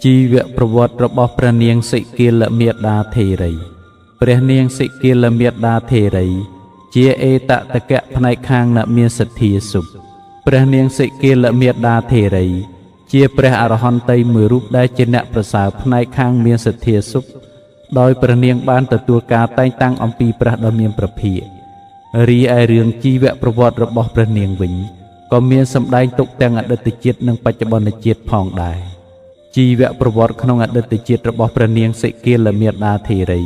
ជីវប្រវត្តិរបស់ព្រះនាងសិគីលមេដាធេរីព្រះនាងសិគីលមេដាធេរីជាអេតតកៈផ្នែកខាងអ្នកមានសទ្ធាសុខព្រះនាងសិគីលមេដាធេរីជាព្រះអរហន្តតីមួយរូបដែលជាអ្នកប្រសើរផ្នែកខាងមានសទ្ធាសុខដោយព្រះនាងបានទទួលការតែងតាំងអំពីព្រះដ៏មានព្រះភិក្ខរីឯរឿងជីវប្រវត្តិរបស់ព្រះនាងវិញក៏មានសម្ដែងទុកទាំងអតីតជាតិនិងបច្ចុប្បន្នជាតិផងដែរជីវប្រវត្តិក្នុងអតីតជាតិរបស់ព្រះនាងសិគីលមេដាធេរី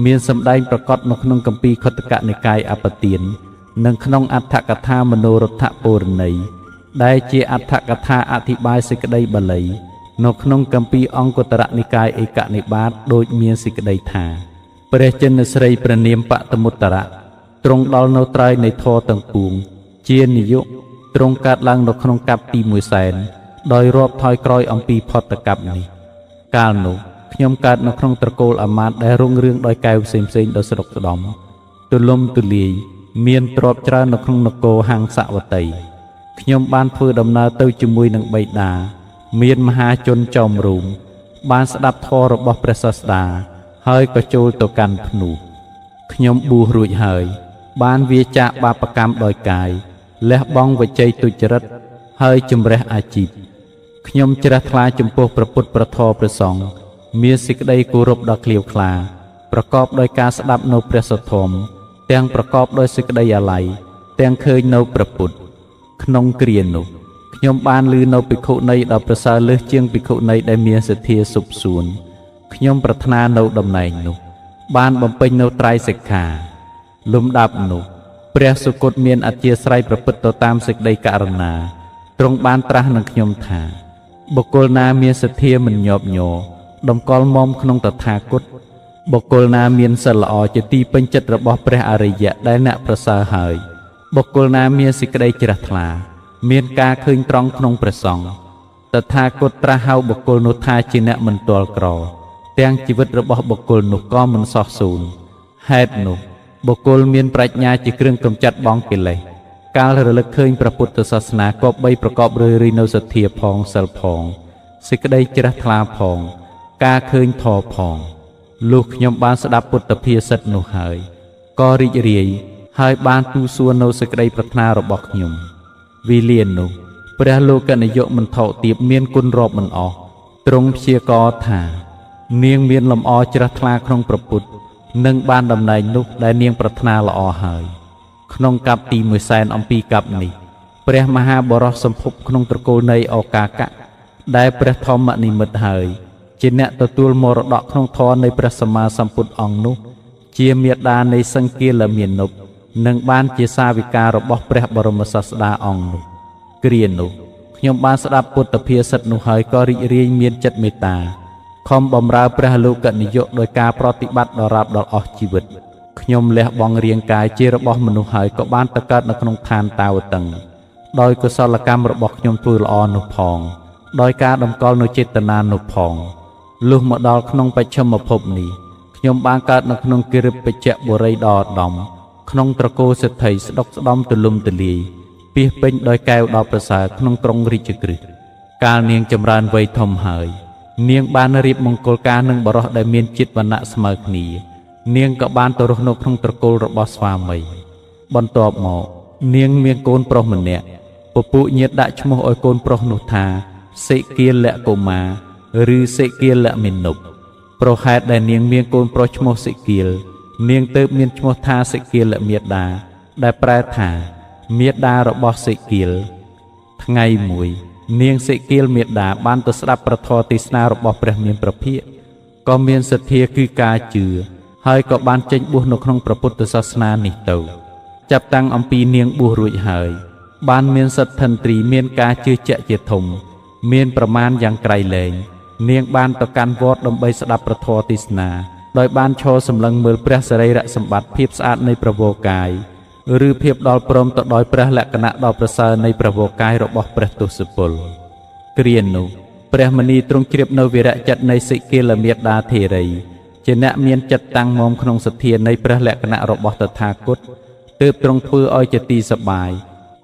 មានសម្ដែងប្រកបនៅក្នុងគម្ពីរខុទ្ទកនិកាយអបទាននិងក្នុងអដ្ឋកថាមនោរដ្ឋពរណីដែលជាអដ្ឋកថាអធិប្បាយសេចក្តីបាលីនៅក្នុងគម្ពីរអង្គតរនិកាយឯកនិបាតដូចមានសេចក្តីថាព្រះចិនស្រីព្រះនាមបតមុត្តរៈទ្រង់ដល់នៅត្រើយនៃធម៌ទាំងពួងជានិយុទ្រង់កើតឡើងនៅក្នុងកັບទី1សែនដោយរាប់ថយក្រោយអំពីផុតកັບនេះកាលនោះខ្ញុំកើតនៅក្នុងត្រកូលអាមាត្យដែលរុងរឿងដោយកែវផ្សេងៗដ៏ស្រុកស្ដំទូលំទូលាយមានទ្រព្យច្រើននៅក្នុងនគរហង្សវតីខ្ញុំបានធ្វើដំណើរទៅជាមួយនឹងបិតាមានមហាជនចោមរូងបានស្ដាប់ធម៌របស់ព្រះសាស្តាហើយក៏ចូលទៅកាន់ភ្នោះខ្ញុំបួសរួចហើយបានវាចាកបាបកម្មដោយកាយលះបង់វជ័យទុច្ចរិតហើយជំរះអាជីពខ្ញុំជ្រះថ្លាចំពោះព្រះពុទ្ធព្រះធម៌ព្រះសង្ឃមានសេចក្តីគោរពដ៏ក្លៀវក្លាប្រកបដោយការស្ដាប់នៅព្រះសទ្ធម្មទាំងប្រកបដោយសេចក្តីអាល័យទាំងឃើញនៅព្រះពុទ្ធក្នុងគ្រានោះខ្ញុំបានឮនៅភិក្ខុនីដ៏ប្រសើរលើសជាងភិក្ខុនីដែលមានសទ្ធាសុបសួនខ្ញុំប្រាថ្នានៅតំណែងនោះបានបំពេញនៅត្រៃសិក្ខាលំដាប់នោះព្រះសុគតមានអធិស្ឋ័យប្រព្រឹត្តទៅតាមសេចក្តីករុណាទ្រង់បានត្រាស់នឹងខ្ញុំថាបុគ្គលណាមានសទ្ធាមិនញាប់ញ័រតម្កល់មុំក្នុងតថាគតបុគ្គលណាមានសិលល្អជាទីពេញចិត្តរបស់ព្រះអរិយៈដែលអ្នកប្រសើរហើយបុគ្គលណាមានសេចក្តីជ្រះថ្លាមានការឃើញត្រង់ក្នុងព្រះសង្ឃតថាគតត្រាស់ហៅបុគ្គលនោះថាជាអ្នកមិនទាល់ក្រទាំងជីវិតរបស់បុគ្គលនោះក៏មិនសោះសូន្យហេតុនោះបុគ្គលមានប្រាជ្ញាជាគ្រឿងកម្ចាត់បងកិលេសកាលរលឹកឃើញព្រះពុទ្ធសាសនាក៏បីប្រកបរឿយៗនៅសទ្ធាផងសិលផងសេចក្តីជ្រះថ្លាផងការឃើញធម៌ផងលុះខ្ញុំបានស្ដាប់ពុទ្ធភាសិតនោះហើយក៏រីករាយហើយបានទូសួរនៅសេចក្តីប្រាថ្នារបស់ខ្ញុំវេលានោះព្រះលោកនាយកមិនថោកទាបមានគុណរាប់មិនអស់ទ្រង់ព្យាករថានាងមានលំអជ្រះថ្លាក្នុងព្រះពុទ្ធនិងបានតំណែងនោះដែលនាងប្រាថ្នាល្អហើយក្នុងកັບទី1សែនអំពីកັບនេះព្រះមហាបរោះសម្ភពក្នុងត្រកូលនៃឱកាកៈដែលព្រះធម្មនិមិត្តហើយជាអ្នកទទួលមរតកក្នុងធម៌នៃព្រះសម្មាសម្ពុទ្ធអង្គនោះជាមាតានៃសង្ឃាលមានុបនិងបានជាសាវិការបស់ព្រះបរមសាស្តាអង្គនោះគ្រានោះខ្ញុំបានស្ដាប់ពុទ្ធភាសិតនោះហើយក៏រីករាយមានចិត្តមេត្តាខំបម្រើព្រះលោកនាយកដោយការប្រតិបត្តិដល់រាបដល់អស់ជីវិតខ្ញុំលះបង់រាងកាយជារបស់មនុស្សហើយក៏បានទៅកើតនៅក្នុងឋានតាវតឹងដោយកុសលកម្មរបស់ខ្ញុំធ្វើល្អនោះផងដោយការតម្កល់នៅចេតនានោះផងលុះមកដល់ក្នុងបច្ឆិមភពនេះខ្ញុំបានកើតនៅក្នុងគិរិបច្ចៈបុរីដ៏ឧត្តមក្នុងត្រកូលសិទ្ធិស្ដុកស្ដំទូលំទូលាយពាសពេញដោយកែវដ៏ប្រសើរក្នុងក្រុងរាជក្រឹស្នកាលនាងចម្រើនវ័យធំហើយនាងបានរៀបមង្គលការនឹងបរិសុទ្ធដែលមានជាតិវណ្ណៈស្មើគ្នានាងក៏បានទៅរស់នៅក្នុងត្រកូលរបស់ស្វាមីបន្ទាប់មកនាងមានកូនប្រុសម្នាក់ពពួកញាតិដាក់ឈ្មោះឲ្យកូនប្រុសនោះថាសិគីលកុមារឬសិគីលមិនុបប្រហែលដែលនាងមានកូនប្រុសឈ្មោះសិគីលនាងទើបមានឈ្មោះថាសិគីលមេដាដែលប្រែថាមេដារបស់សិគីលថ្ងៃមួយនាងសិគីលមេដាបានទៅស្ដាប់ប្រធមទេសនារបស់ព្រះមានព្រះភិក្ខក៏មានសទ្ធាគឺការជឿហើយក៏បានចេញបួសនៅក្នុងព្រះពុទ្ធសាសនានេះទៅចាប់តាំងអំពីនាងបួសរួចហើយបានមានសទ្ធិន្ទ្រីមានការជឿជាក់ជាធំមានប្រមាណយ៉ាងក្រៃលែងនាងបានទៅកាន់វត្តដើម្បីស្ដាប់ប្រធមទេសនាដោយបានឈរសម្លឹងមើលព្រះសរីរសម្បត្តិភាពស្អាតនៃព្រះវរកាយឬភាពដល់ព្រមទៅដោយព្រះលក្ខណៈដ៏ប្រសើរនៃព្រះវរកាយរបស់ព្រះទសពលគ្រានោះព្រះមនីទ្រង់ជ្រាបនៅវីរៈចិត្តនៃសិគីលមេដាធេរីជាអ្នកមានចិត្តតាំងមាំក្នុងសទ្ធានៃព្រះលក្ខណៈរបស់តថាគតទើបទ្រង់ធ្វើឲ្យជាទីសប្បាយ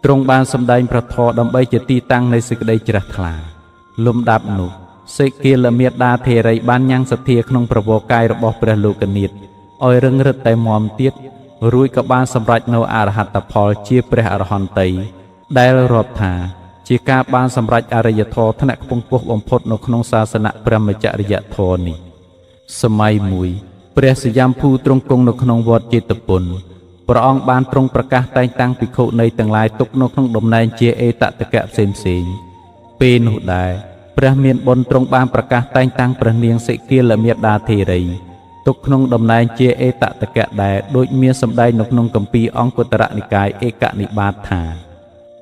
ទ្រង់បានសម្ដែងព្រះធម៌ដើម្បីជាទីតាំងនៃសេចក្តីជ្រះថ្លាលំដាប់នោះ សេគីលមេដាធេរីបានញ៉ាំងសទ្ធាក្នុងប្រវោកាយរបស់ព្រះលោកនាថឲ្យរឹងរឹតតែមាំទៀតរួចក៏បានសម្រេចនៅអរហត្តផលជាព្រះអរហន្តីដែលរាប់ថាជាការបានសម្រេចអរិយធម៌ថ្នាក់ខ្ពង់ខ្ពស់បំផុតនៅក្នុងសាសនាព្រហ្មចរិយធម៌នេះសម័យមួយព្រះសយំភូទ្រង់គង់នៅក្នុងវត្តចេតពុនព្រះអង្គបានទ្រង់ប្រកាសតែងតាំងភិក្ខុនៃទាំងឡាយទុកនៅក្នុងតំណែងជាអេតតកៈផ្សេងពេលនោះដែរព្រះមានបុណ្យទ្រង់បានប្រកាសតែងតាំងព្រះនាងសិគីលមេដាធេរីទុកក្នុងតំណែងជាអេតតកៈដែរដូចមានសម្ដែងនៅក្នុងគម្ពីរអង្គុត្តរនិកាយឯកនិបាតថា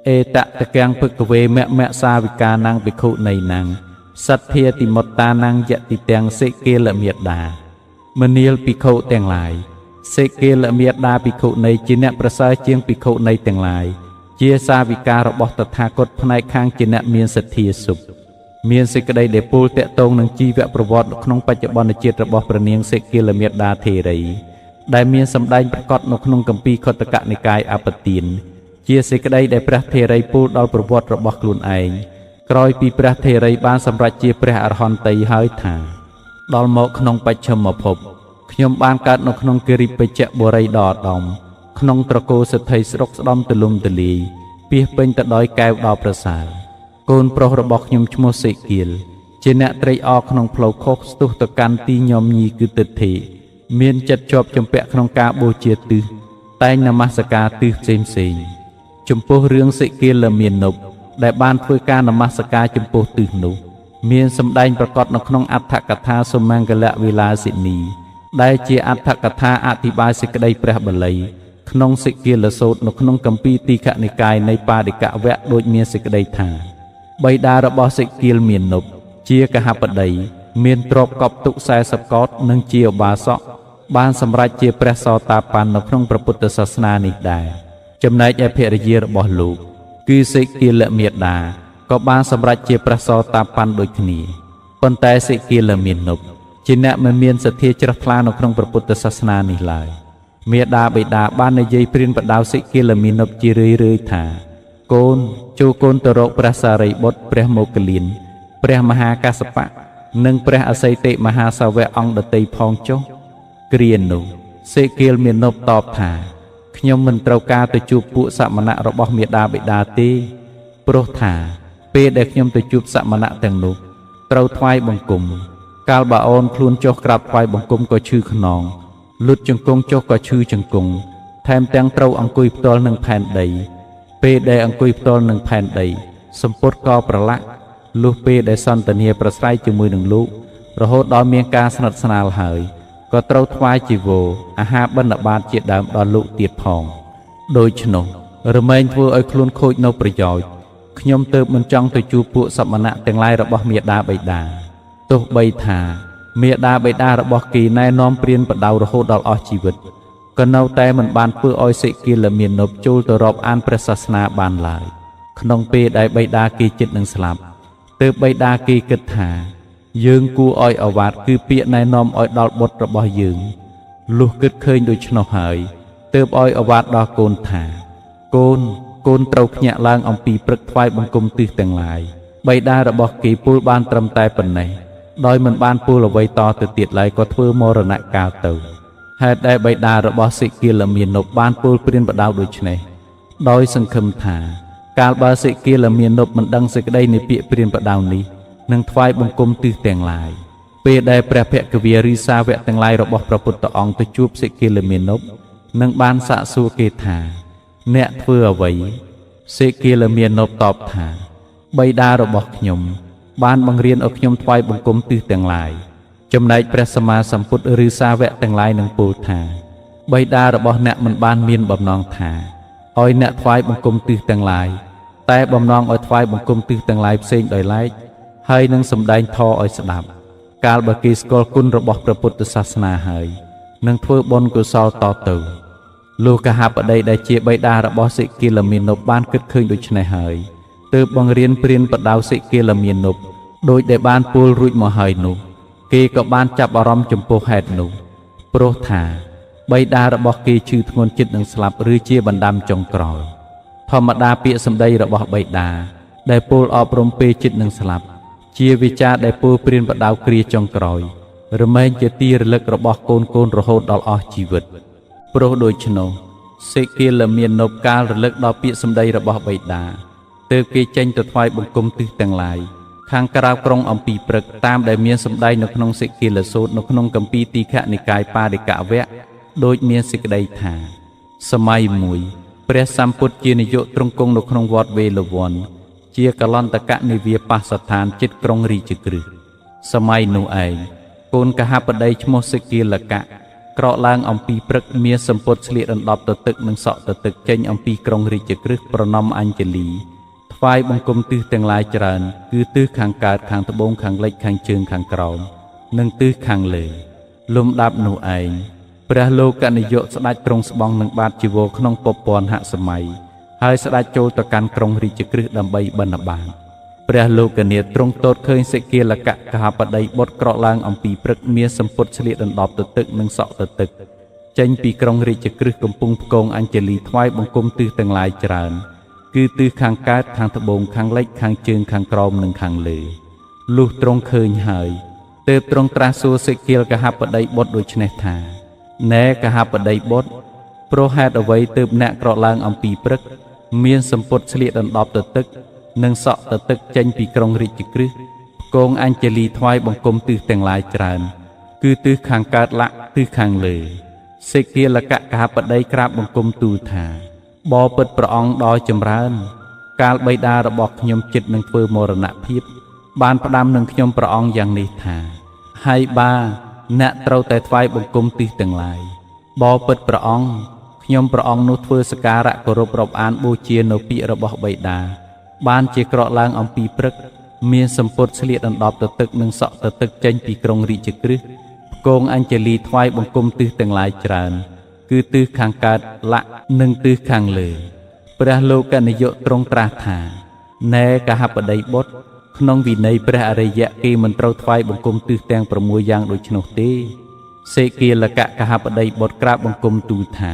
អេតតកੰភិក្ខវេមៈសាវិកានាងភិក្ខុនៃនាងសទ្ធាតិមុតតានាងយតិទាំងសិគីលមេដាមនាលភិក្ខុទាំងឡាយសិគីលមេដាភិក្ខុនៃជាអ្នកប្រសើរជាងភិក្ខុនៃទាំងឡាយជាសាវិការបស់តថាគតផ្នែកខាងជាអ្នកមានសទ្ធាសុខមានសេចក្តីដែលពូលតេតងនឹងជីវប្រវត្តិក្នុងបច្ចុប្បន្នជាតិរបស់ព្រះនាងសិគីលមេដាធេរីដែលមានសម្ដែងប្រកបនៅក្នុងគម្ពីរខុទ្ទកនិកាយអបទានជាសេចក្តីដែលព្រះធេរីពូលដល់ប្រវត្តិរបស់ខ្លួនឯងក្រោយពីព្រះធេរីបានសម្រេចជាព្រះអរហន្តីហើយថាដល់មកក្នុងបច្ឆិមភពខ្ញុំបានកើតនៅក្នុងគិរិបច្ចៈបុរីដ៏ឧត្តមក្នុងត្រកូលសិទ្ធិស្រុកស្ដំទលំទលាយពាសពេញទៅដោយកែវដ៏ប្រសើរកូនប្រុសរបស់ខ្ញុំឈ្មោះសេគៀលជាអ្នកត្រេកអរក្នុងផ្លូវខុសស្ទុះទៅកាន់ទីញោមញីគឺទិដ្ឋិមានចិត្តជាប់ជំពាក់ក្នុងការបូជាទិសតែងនមស្ការទិសផ្សេងចំពោះរឿងសិគីលមាននុបដែលបានធ្វើការនមស្ការចំពោះទិសនោះមានសម្ដែងប្រកបនៅក្នុងអត្ថកថាសុមង្គលវិឡាសិនីដែលជាអត្ថកថាអធិប្បាយសេចក្តីព្រះបាលីក្នុងសិគីលសូត្រនៅក្នុងគម្ពីរទីខនិកាយនៃបាឌិកវគ្គដូចមានសេចក្តីថាបិតារបស់សិគីលមាននុបជាកហបតីមានទ្រព្យកប់ទុក40កោដនិងជាឧបាសកបានសម្រេចជាព្រះសោតាបាននៅក្នុងព្រះពុទ្ធសាសនានេះដែរចំណែកឯភរិយារបស់លោកគឺសិគីលមេដាក៏បានសម្រេចជាព្រះសោតាបានដូចគ្នាប៉ុន្តែសិគីលមាននុបជាអ្នកមិនមានសទ្ធាជ្រះថ្លានៅក្នុងព្រះពុទ្ធសាសនានេះឡើយមេដាបិតាបាននិយាយព្រានប្រដៅសិគីលមាននុបជារឿយៗថាកូនចូលកូនទៅរកព្រះសារីបុត្រព្រះមោគលានព្រះមហាកសបៈនិងព្រះអសីតិមហាសាវកអង្គដតីផងចុះគ្រានោះសេគីលមាននុបតបថាខ្ញុំមិនត្រូវការទៅជួបពួកសមណៈរបស់មេដាបិតាទេព្រោះថាពេលដែលខ្ញុំទៅជួបសមណៈទាំងនោះត្រូវថ្វាយបង្គំកាលបើអូនខ្លួនចុះក្រាបថ្វាយបង្គំក៏ឈឺខ្នងលុតជង្គង់ចុះក៏ឈឺជង្គង់ថែមទាំងត្រូវអង្គុយផ្ទាល់នឹងផែនដីពេលដែលអង្គុយផ្ទាល់នឹងផែនដីសម្ពុតក៏ប្រឡាក់លុះពេលដែលសន្តានាប្រស្រ័យជាមួយនឹងលោករហូតដល់មានការស្និទ្ធស្នាលហើយក៏ត្រូវថ្វាយជីវរអាហារបិណ្ឌបាតជាដើមដល់លោកទៀតផងដូច្នោះរមែងធ្វើឲ្យខ្លួនខូចនៅប្រយោជន៍ខ្ញុំទើបមិនចង់ទៅជួបពួកសមណៈទាំងឡាយរបស់មេដាបិតាទោះបីថាមេដាបិតារបស់គេណែនាំព្រានបដៅរហូតដល់អស់ជីវិតក៏នៅតែមិនបានធ្វើឲ្យសិគីលមាននុបចូលទៅរាប់អានព្រះសាសនាបានឡើយក្នុងពេលដែលបិតាគេជិតនឹងស្លាប់ទើបបិតាគេគិតថាយើងគួរឲ្យអវាទគឺពាក្យណែនាំឲ្យដល់បុត្ររបស់យើងលុះគិតឃើញដូច្នោះហើយទើបឲ្យអវាទដល់កូនថាកូនត្រូវភ្ញាក់ឡើងអំពីព្រឹកថ្វាយបង្គំទិសទាំងឡាយបិតារបស់គេពូលបានត្រឹមតែប៉ុណ្ណេះដោយមិនបានពូលអ្វីតទៅទៀតឡើយក៏ធ្វើមរណកាលទៅហេតុដែលបិតារបស់សិគីលមាននុបបានពូលព្រានបដៅដូច្នេះដោយសង្ឃឹមថាកាលបើសិគីលមាននុបមិនដឹងសេចក្តីនៃពាក្យព្រានបដៅនេះនឹងថ្វាយបង្គំទិសទាំងឡាយពេលដែលព្រះភគវារីសាវកទាំងឡាយរបស់ព្រះពុទ្ធអង្គទៅជួបសិគីលមាននុបនឹងបានសាកសួរគេថាអ្នកធ្វើអ្វីសិគីលមាននុបតបថាបិតារបស់ខ្ញុំបានបង្រៀនឲ្យខ្ញុំថ្វាយបង្គំទិសទាំងឡាយចំណែកព្រះសម្មាសម្ពុទ្ធឬសាវកទាំងឡាយនឹងពោលថាបិតារបស់អ្នកមិនបានមានបំណងថាឲ្យអ្នកថ្វាយបង្គំទិសទាំងឡាយតែបំណងឲ្យថ្វាយបង្គំទិសទាំងឡាយផ្សេងដោយឡែកហើយនឹងសម្ដែងធម៌ឲ្យស្ដាប់កាលបើគេស្គាល់គុណរបស់ព្រះពុទ្ធសាសនាហើយនឹងធ្វើបុណ្យកុសលតទៅលោកកហបតីដែលជាបិតារបស់សិគីលមាននុបបានគិតឃើញដូច្នេះហើយទើបបង្រៀនព្រានបដៅសិគីលមាននុបដោយដែលបានពូលរួចមកហើយនោះគេក៏បានចាប់អារម្មណ៍ចំពោះហេតុនោះព្រោះថាបិតារបស់គេឈឺធ្ងន់ចិត្តនឹងស្លាប់ឬជាបណ្ដាំចុងក្រោយធម្មតាពាក្យសម្ដីរបស់បិតាដែលពូលអប់រំពេលចិត្តនឹងស្លាប់ ជាវិចារដែលពូព្រានបដៅគ្រាចុងក្រោយរមែងជាទីរលឹករបស់កូនរហូតដល់អស់ជីវិតព្រោះដូច្នោះសេគៀលមាននប់កាលរលឹកដល់ពាក្យសម្ដីរបស់បិតាទើបគេចេញទៅថ្វាយបង្គំទិសទាំងឡាយខាងក្រៅក្រុងអំពីព្រឹកតាមដែលមានសម្ដែងនៅក្នុងសេគៀលសូត្រនៅក្នុងគម្ពីរទីខនិកាយបារិកវៈដូចមានសេចក្តីថាសម័យមួយព្រះសម្ពុទ្ធជានាយកទ្រង់គង់នៅក្នុងវត្តវេលវ័នជាកលន្តកនិវាបស្សដ្ឋានជិតក្រុងរាជក្រឹស្នសម័យនោះឯងកូនកហបតីឈ្មោះសេគៀលកៈក្រោកឡើងអំពីព្រឹកមានសម្ពុតស្លៀកដណ្ដប់ទៅទឹកនិងសក់ទៅទឹកចេញអំពីក្រុងរាជក្រឹស្នប្រណម្យអញ្ជលីថ្វាយបង្គំទិសទាំងឡាយច្រើនគឺទិសខាងកើតខាងត្បូងខាងលិចខាងជើងខាងក្រោមនិងទិសខាងលើលំដាប់នោះឯងព្រះលោកនាយកស្ដេចទ្រង់ស្បង់នឹងបាតជីវរក្នុងពពន់ហសម័យហើយស្ដេចចូលទៅកាន់ក្រុងរាជក្រឹស្នដើម្បីបិណ្ឌបាតព្រះលោកនាថទ្រង់ទតឃើញសេគៀលកៈកហបតីបុត្រក្រោកឡើងអំពីព្រឹកមានសម្ពុតស្លៀកដណ្ដប់ទៅទឹកនិងសក់ទៅទឹកចេញពីក្រុងរាជក្រឹស្នកំពុងផ្គងអញ្ជលីថ្វាយបង្គំទិសទាំងឡាយច្រើនគឺទិសខាងកើតខាងត្បូងខាងលិចខាងជើងខាងក្រោមនិងខាងលើលុះទ្រង់ឃើញហើយទើបទ្រង់ត្រាស់សួរសេគៀលកហបតីបុត្រដូច្នេះថាណែកហបតីបុត្រព្រោះហេតុអ្វីទើបអ្នកក្រោកឡើងអំពីព្រឹកមានសម្ពុតស្លៀកដណ្ដប់ទៅទឹកនិងសក់ទៅទឹកចេញពីក្រុងរាជក្រឹស្នផ្គងអញ្ជលីថ្វាយបង្គំទិសទាំងឡាយច្រើនគឺទិសខាងកើតលាក់ទិសខាងលើសេគៀលកៈកហបតីក្រាបបង្គំទូលថាបបិទ្ធព្រះអង្គដ៏ចម្រើនកាលបិតារបស់ខ្ញុំចិត្តនឹងធ្វើមរណភាពបានផ្ដាំនឹងខ្ញុំព្រះអង្គយ៉ាងនេះថាហើយបាអ្នកត្រូវតែថ្វាយបង្គំទិសទាំងឡាយបបិទ្ធព្រះអង្គខ្ញុំព្រះអង្គនោះធ្វើសក្ការៈគោរពរាប់អានបូជានៅពាក្យរបស់បិតាបានជាក្រក់ឡើងអំពីព្រឹកមានសម្ពុតស្លៀកដណ្ដប់ទៅទឹកនិងសក់ទៅទឹកចេញពីក្រុងរាជក្រឹស្នផ្គងអញ្ជលីថ្វាយបង្គំទិសទាំងឡាយច្រើនគឺទិសខាងកើតលាក់និងទិសខាងលើព្រះលោកនាយកទ្រង់ត្រាស់ថាណែកហបតីបុត្រក្នុងវិន័យព្រះអរិយៈគេមិនត្រូវថ្វាយបង្គំទិសទាំង6យ៉ាងដូច្នោះទេសេគៀលកៈកហបតីបុត្រក្រាបបង្គំទូលថា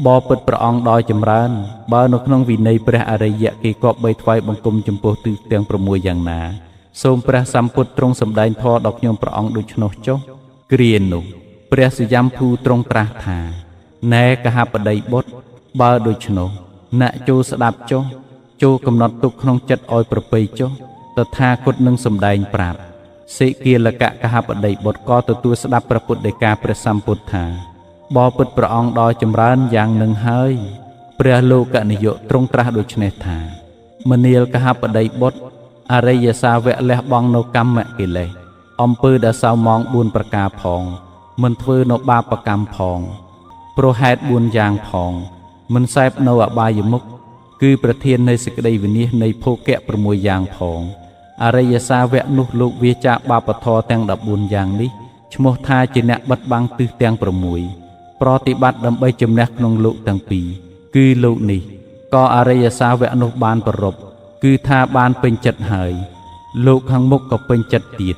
បបិទ្ធព្រះអង្គដ៏ចម្រើនបើនៅក្នុងវិន័យព្រះអរិយៈគេគប្បីថ្វាយបង្គំចំពោះទិសទាំង6យ៉ាងណាសូមព្រះសម្ពុទ្ធទ្រង់សម្ដែងធម៌ដល់ខ្ញុំព្រះអង្គដូច្នោះចុះគ្រានោះព្រះសយំភូទ្រង់ត្រាស់ថាណែកហបតីបុត្របើដូច្នោះអ្នកចូលស្ដាប់ចុះចូលកំណត់ទុកក្នុងចិត្តឲ្យប្រពៃចុះតថាគតនឹងសម្ដែងប្រាប់សេគៀលកៈកហបតីបុត្រក៏ទទួលស្ដាប់ព្រះពុទ្ធដីកាព្រះសម្ពុទ្ធថាបបិទ្ធព្រះអង្គដ៏ចម្រើនយ៉ាងនឹងហើយព្រះលោកនាយកទ្រង់ត្រាស់ដូច្នេះថាមនាលកហបតីបុត្រអរិយសាវៈលះបង់នៅកម្មកិលេសអំពើដែលសៅម៉ង4ប្រការផងមិនធ្វើនៅបាបកម្មផងព្រោះហេតុ4យ៉ាងផងមិនសែបនៅអបាយមុខគឺប្រធាននៃសេចក្តីវិនិច្ឆ័យនៃភោគៈ6យ៉ាងផងអរិយសាវៈនោះលោកវាចាបាបធរទាំង14យ៉ាងនេះឈ្មោះថាជាអ្នកបិទបាំងទិសទាំង6ប្រតិបត្តិដើម្បីជំនះក្នុងលោកទាំងពីរគឺលោកនេះក៏អរិយសាវៈនោះបានប្ររពគឺថាបានពេញចិត្តហើយលោកខាងមុខក៏ពេញចិត្តទៀត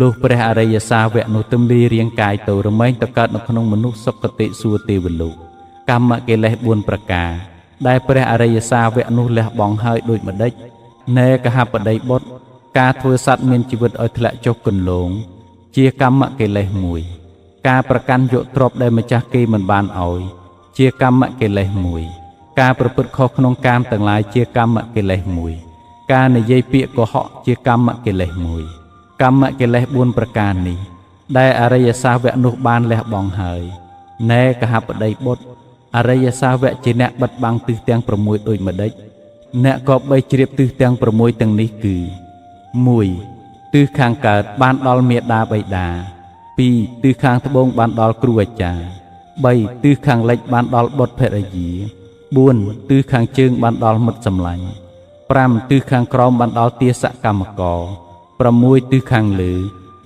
លុះព្រះអរិយសាវៈនោះទំលីរាងកាយទៅរមែងទៅកើតនៅក្នុងមនុស្សសុគតិសួគ៌ទេវលោកកម្មកិលេស4ប្រការដែលព្រះអរិយសាវៈនោះលះបង់ហើយដូចម្ដេចណែកហបតីបុត្រការធ្វើសត្វមានជីវិតឲ្យធ្លាក់ចុះគន្លងជាកម្មកិលេសមួយការប្រកាន់យកទ្រព្យដែលម្ចាស់គេមិនបានឲ្យជាកម្មកិលេសមួយការប្រព្រឹត្តខុសក្នុងកាមទាំងឡាយជាកម្មកិលេសមួយការនិយាយពាក្យកុហកជាកម្មកិលេសមួយកម្មកិលេស4ប្រការនេះដែលអរិយសាវៈនោះបានលះបង់ហើយណែកហបតីបុត្រអរិយសាវៈជាអ្នកបិទបាំងទិសទាំង6ដូចម្ដេចអ្នកក៏បីជ្រាបទិសទាំង6ទាំងនេះគឺ 1. ទិសខាងកើតបានដល់មេដាបិតា 2. ទិសខាងត្បូងបានដល់គ្រូអាចារ្យ 3. ទិសខាងលិចបានដល់បុត្រភរិយា 4. ទិសខាងជើងបានដល់មិត្តសម្លាញ់ 5. ទិសខាងក្រោមបានដល់ទាសកម្មករ 6. ទិសខាងលើ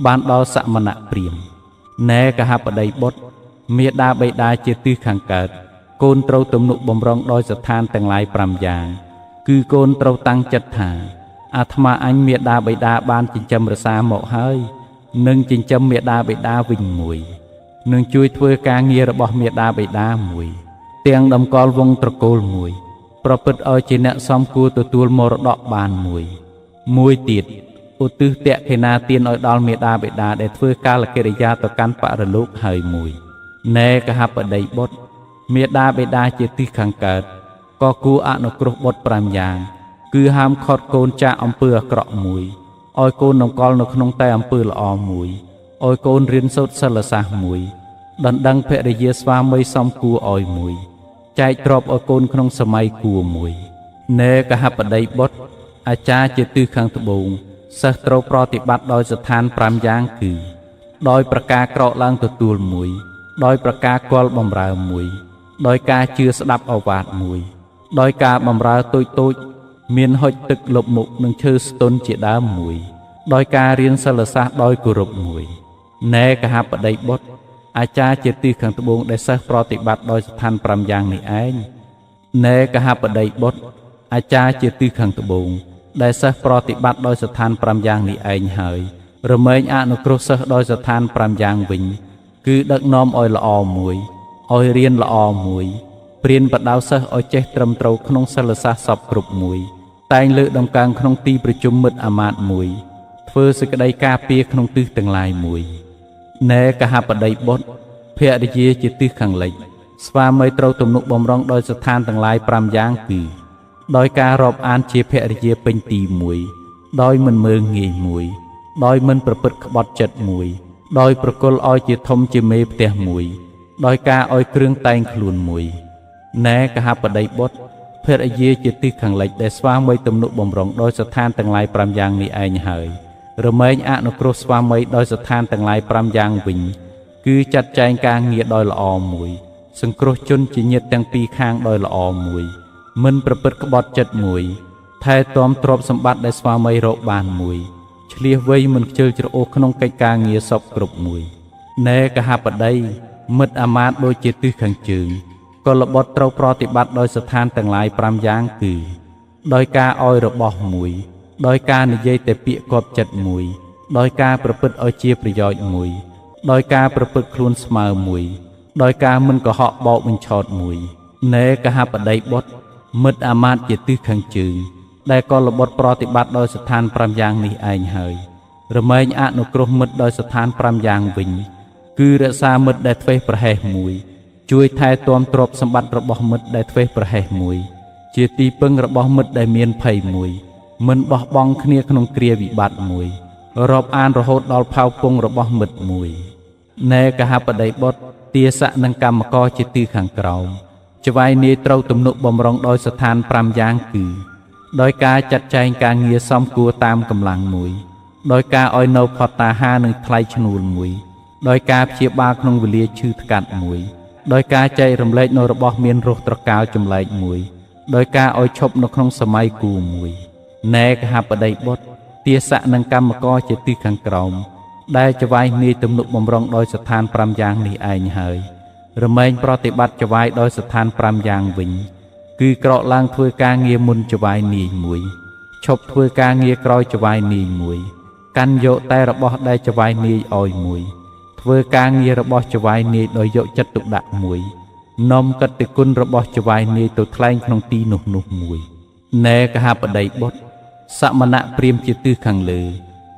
បានដល់សមណៈព្រាហ្មណ៍ណែកហបតីបុត្រមេដាបិតាជាទិសខាងកើតកូនត្រូវទំនុកបំរុងដោយស្ថានទាំងឡាយ5យ៉ាងគឺកូនត្រូវតាំងចិត្តថាអាត្មាអញមេដាបិតាបានចិញ្ចឹមរក្សាមកហើយនឹងចិញ្ចឹមមេដាបិតាវិញមួយនឹងជួយធ្វើការងាររបស់មេដាបិតាមួយទាំងតម្កល់វង្សត្រកូលមួយប្រព្រឹត្តឲ្យជាអ្នកសមគួរទទួលមរតកបានមួយទៀត ឧទ្ទិសតេខេណាទានឲ្យដល់មេដាបេដាដែលធ្វើកាលកិរិយាទៅកាន់បរលោកហើយមួយណែកហបតីបុត្រមេដាបេដាជាទីខាងកើតក៏គួរអនុគ្រោះបុត្រ5យ៉ាងគឺហាមខត់កូនចាក់អំពើអាក្រក់មួយឲ្យកូននង្គល់នៅក្នុងតែអំពើល្អមួយឲ្យកូនរៀនសូត្រសិលសាស្ត្រមួយដណ្ដឹងភរិយាស្វាមីសមគួរឲ្យមួយចែកទ្រព្យឲ្យកូនក្នុងសម័យគួរមួយណែកហបតីបុត្រអាចារ្យជាទិសខាងត្បូងសិស្សត្រូវប្រតិបត្តិដោយស្ថាន5យ៉ាងគឺដោយប្រការក្រោកឡើងទទួលមួយដោយប្រការគល់បំរើមួយដោយការជឿស្ដាប់ឱវាទមួយដោយការបំរើតូចមានហុចទឹកលុបមុខនិងឈើស្ទុនជាដើមមួយដោយការរៀនសិលសាស្ត្រដោយគោរពមួយណែកហបតីបុត្រអាចារ្យជាទិសខាងត្បូងដែលសិស្សប្រតិបត្តិដោយស្ថាន5យ៉ាងនេះឯងណែកហបតីបុត្រអាចារ្យជាទិសខាងត្បូងដែលសិស្សប្រតិបត្តិដោយស្ថាន5យ៉ាងនេះឯងហើយរមែងអនុគ្រោះសិស្សដោយស្ថាន5យ៉ាងវិញគឺដឹកនាំឲ្យល្អមួយឲ្យរៀនល្អមួយព្រៀនបដៅសិស្សឲ្យចេះត្រឹមត្រូវក្នុងសិលសាស្ត្រសពគ្រប់មួយតែងលើកដំកើងក្នុងទីប្រជុំមិត្តអាមាត្យមួយធ្វើសេចក្តីការពារក្នុងទិសទាំងឡាយមួយណែកហបតីបុត្រភរិយាជាទិសខាងលិចស្វាមីត្រូវទំនុកបំរុងដោយស្ថានទាំងឡាយ5យ៉ាងគឺដោយការរាប់អានជាភរិយាពេញទី1ដោយមិនមើលងាយមួយដោយមិនប្រព្រឹត្តក្បត់ចិត្តមួយដោយប្រគល់ឲ្យជាធំជាមេផ្ទះមួយដោយការឲ្យគ្រឿងតែងខ្លួនមួយណែកហបតីបុត្រភរិយាជាទិសខាងលិចដែលស្វាមីទំនុកបំរុងដោយស្ថានទាំងឡាយ5យ៉ាងនេះឯងហើយរមែងអនុគ្រោះស្វាមីដោយស្ថានទាំងឡាយ5យ៉ាងវិញគឺចាត់ចែងការងារដោយល្អមួយសង្គ្រោះជនជាញាតិទាំងពីរខាងដោយល្អមួយមិនប្រព្រឹត្តក្បត់ចិត្តមួយថែទាំទ្រព្យសម្បត្តិដែលស្វាមីរកបានមួយឆ្លៀសវៃមិនខ្ជិលច្រអូសក្នុងកិច្ចការងារសពគ្រប់មួយណែកហបតីមិត្តអាមាត្យដូចជាទិសខាងជើងកុលបុត្រត្រូវប្រតិបត្តិដោយស្ថានទាំងឡាយ5យ៉ាងគឺដោយការឲ្យរបស់មួយដោយការនិយាយតែពាក្យគប់ចិត្តមួយដោយការប្រព្រឹត្តឲ្យជាប្រយោជន៍មួយដោយការប្រព្រឹត្តខ្លួនស្មើមួយដោយការមិនកុហកបោកបញ្ឆោតមួយណែកហបតីបុត្រមិត្តអាមាត្យជាទិសខាងជើងដែលកុលបុត្រប្រតិបត្តិដោយស្ថាន5យ៉ាងនេះឯងហើយរមែងអនុគ្រោះមិត្តដោយស្ថាន5យ៉ាងវិញគឺរក្សាមិត្តដែលធ្វេសប្រហែសមួយជួយថែទាំទ្រព្យសម្បត្តិរបស់មិត្តដែលធ្វេសប្រហែសមួយជាទីពឹងរបស់មិត្តដែលមានភ័យមួយមិនបោះបង់គ្នាក្នុងគ្រាវិបត្តិមួយរាប់អានរហូតដល់ផៅពងរបស់មិត្តមួយណែកហបតីបុត្រទាស័កនិងកម្មករជាទីខាងក្រោមច្បាយនាយត្រូវទំនុកបំរុងដោយស្ថាន5យ៉ាងគឺដោយការចាត់ចែងការងារសមគួរតាមកម្លាំងមួយដោយការឲ្យនៅផតតាហារនិងថ្លៃឈ្នួលមួយដោយការព្យាបាលក្នុងវេលាឈឺថ្កាត់មួយដោយការចែករំលែកនៅរបស់មានរស់ត្រកាលចម្លែកមួយដោយការឲ្យឈប់នៅក្នុងសម័យគូមួយណែកហបតីបុត្រទាស័កនិងកម្មករជាទីខាងក្រោមដែលច្បាយនាយទំនុកបំរុងដោយស្ថាន5យ៉ាងនេះឯងហើយរមែងប្រតិបត្តិច្បាយដោយស្ថាន5យ៉ាងវិញគឺក្រោកឡើងធ្វើការងារមុនច្បាយនាយមួយឈប់ធ្វើការងារក្រោយច្បាយនាយមួយកាន់យកតែរបស់ដែលច្បាយនាយឲ្យមួយធ្វើការងាររបស់ច្បាយនាយដោយយកចិត្តទុកដាក់មួយនាំកិត្តិគុណរបស់ច្បាយនាយទៅថ្លែងក្នុងទីនោះមួយណែកហបតីបុត្រសមណៈព្រាហ្មណ៍ជាទិសខាងលើ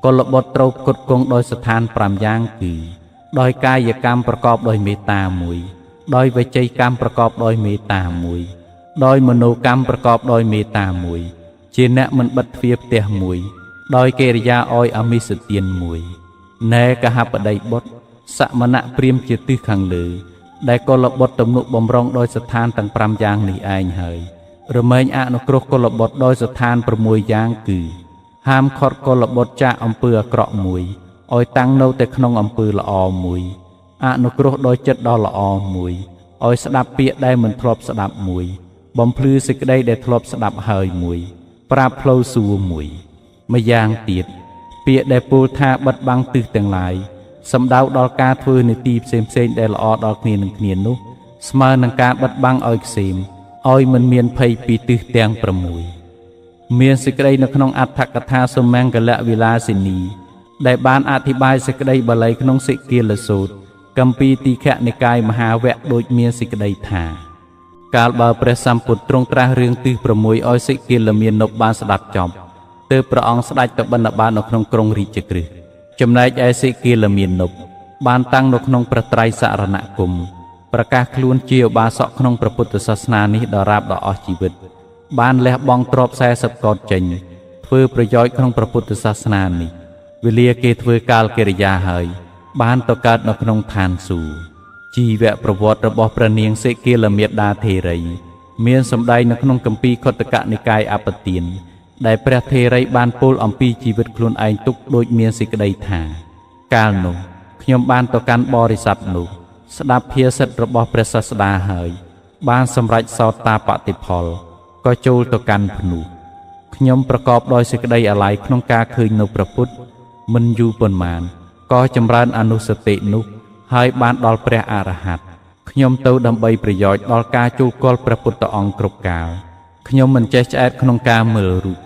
កុលបុត្រត្រូវគត់គង់ដោយស្ថាន5យ៉ាងគឺដោយកាយកម្មប្រកបដោយមេត្តាមួយដោយវចីកម្មប្រកបដោយមេត្តាមួយដោយមនោកម្មប្រកបដោយមេត្តាមួយជាអ្នកមិនបិទទ្វារផ្ទះមួយដោយកិរិយាឲ្យអមិសទានមួយណែកហបតីបុត្រសមណៈព្រាហ្មណ៍ជាទិសខាងលើដែលកុលបុត្រទំនុកបំរុងដោយស្ថានទាំង5យ៉ាងនេះឯងហើយរមែងអនុគ្រោះកុលបុត្រដោយស្ថាន6យ៉ាងគឺហាមខត់កុលបុត្រចាកអំពើអាក្រក់មួយឲ្យតាំងនៅតែក្នុងអំពើល្អមួយអនុគ្រោះដោយចិត្តដ៏ល្អមួយឲ្យស្ដាប់ពាក្យដែលមិនធ្លាប់ស្ដាប់មួយបំភ្លឺសេចក្តីដែលធ្លាប់ស្ដាប់ហើយមួយប្រាប់ផ្លូវសួរមួយម្យ៉ាងទៀតពាក្យដែលពោលថាបិទបាំងទិសទាំងឡាយសំដៅដល់ការធ្វើនីតិផ្សេងដែលល្អដល់គ្នានឹងគ្នានោះស្មើនឹងការបិទបាំងឲ្យខ្សេមឲ្យមិនមានភ័យពីទិសទាំង6មានសេចក្តីនៅក្នុងអត្ថកថាសុមង្គលវិលាសិនីដែលបានអធិប្បាយសេចក្តីបាលីក្នុងសិគិលសូត្រគម្ពីរទីឃនិកាយមហាវគ្គដូចមានសេចក្តីថាកាលបើព្រះសម្ពុទ្ធទ្រង់ត្រាស់រឿងទិស6ឲ្យសិគិលមាននប់បានស្ដាប់ចប់ ទើបព្រះអង្គស្ដេចទៅបណ្ឌបាតនៅក្នុងក្រុងរាជក្រឹសចំណែកឯសិគីលមាននុបបានតាំងនៅក្នុងព្រះត្រៃសរណគមប្រកាសខ្លួនជាឧបាសកក្នុងព្រះពុទ្ធសាសនានេះដល់រាបដល់អស់ជីវិតបានលះបង់ទ្រព្យ40កោដចេញធ្វើប្រយោជន៍ក្នុងព្រះពុទ្ធសាសនានេះវេលាគេធ្វើកាលកិរិយាហើយបានទៅកើតនៅក្នុងឋានសួគ៌ជីវប្រវត្តិរបស់ព្រះនាងសិគីលមាតាធេរីមានសម្ដែងនៅក្នុងគម្ពីរខុទ្ទកនិកាយអបទានដែលព្រះធេរីបានពោលអំពីជីវិតខ្លួនឯងទុកដូចមានសេចក្តីថាកាលនោះខ្ញុំបានទៅកាន់បរិស័ទនោះស្ដាប់ភាសិតរបស់ព្រះសាស្តាហើយបានសម្រេចសោតាបតិផលក៏ចូលទៅកាន់ភ្នោះខ្ញុំប្រកបដោយសេចក្តីអាល័យក្នុងការឃើញនៅព្រះពុទ្ធមិនយូរប៉ុន្មានក៏ចម្រើនអនុសតិនោះហើយបានដល់ព្រះអរហន្តខ្ញុំទៅដើម្បីប្រយោជន៍ដល់ការជួបគល់ព្រះពុទ្ធអង្គគ្រប់កាលខ្ញុំមិនចេះឆ្អែតក្នុងការមើលរូប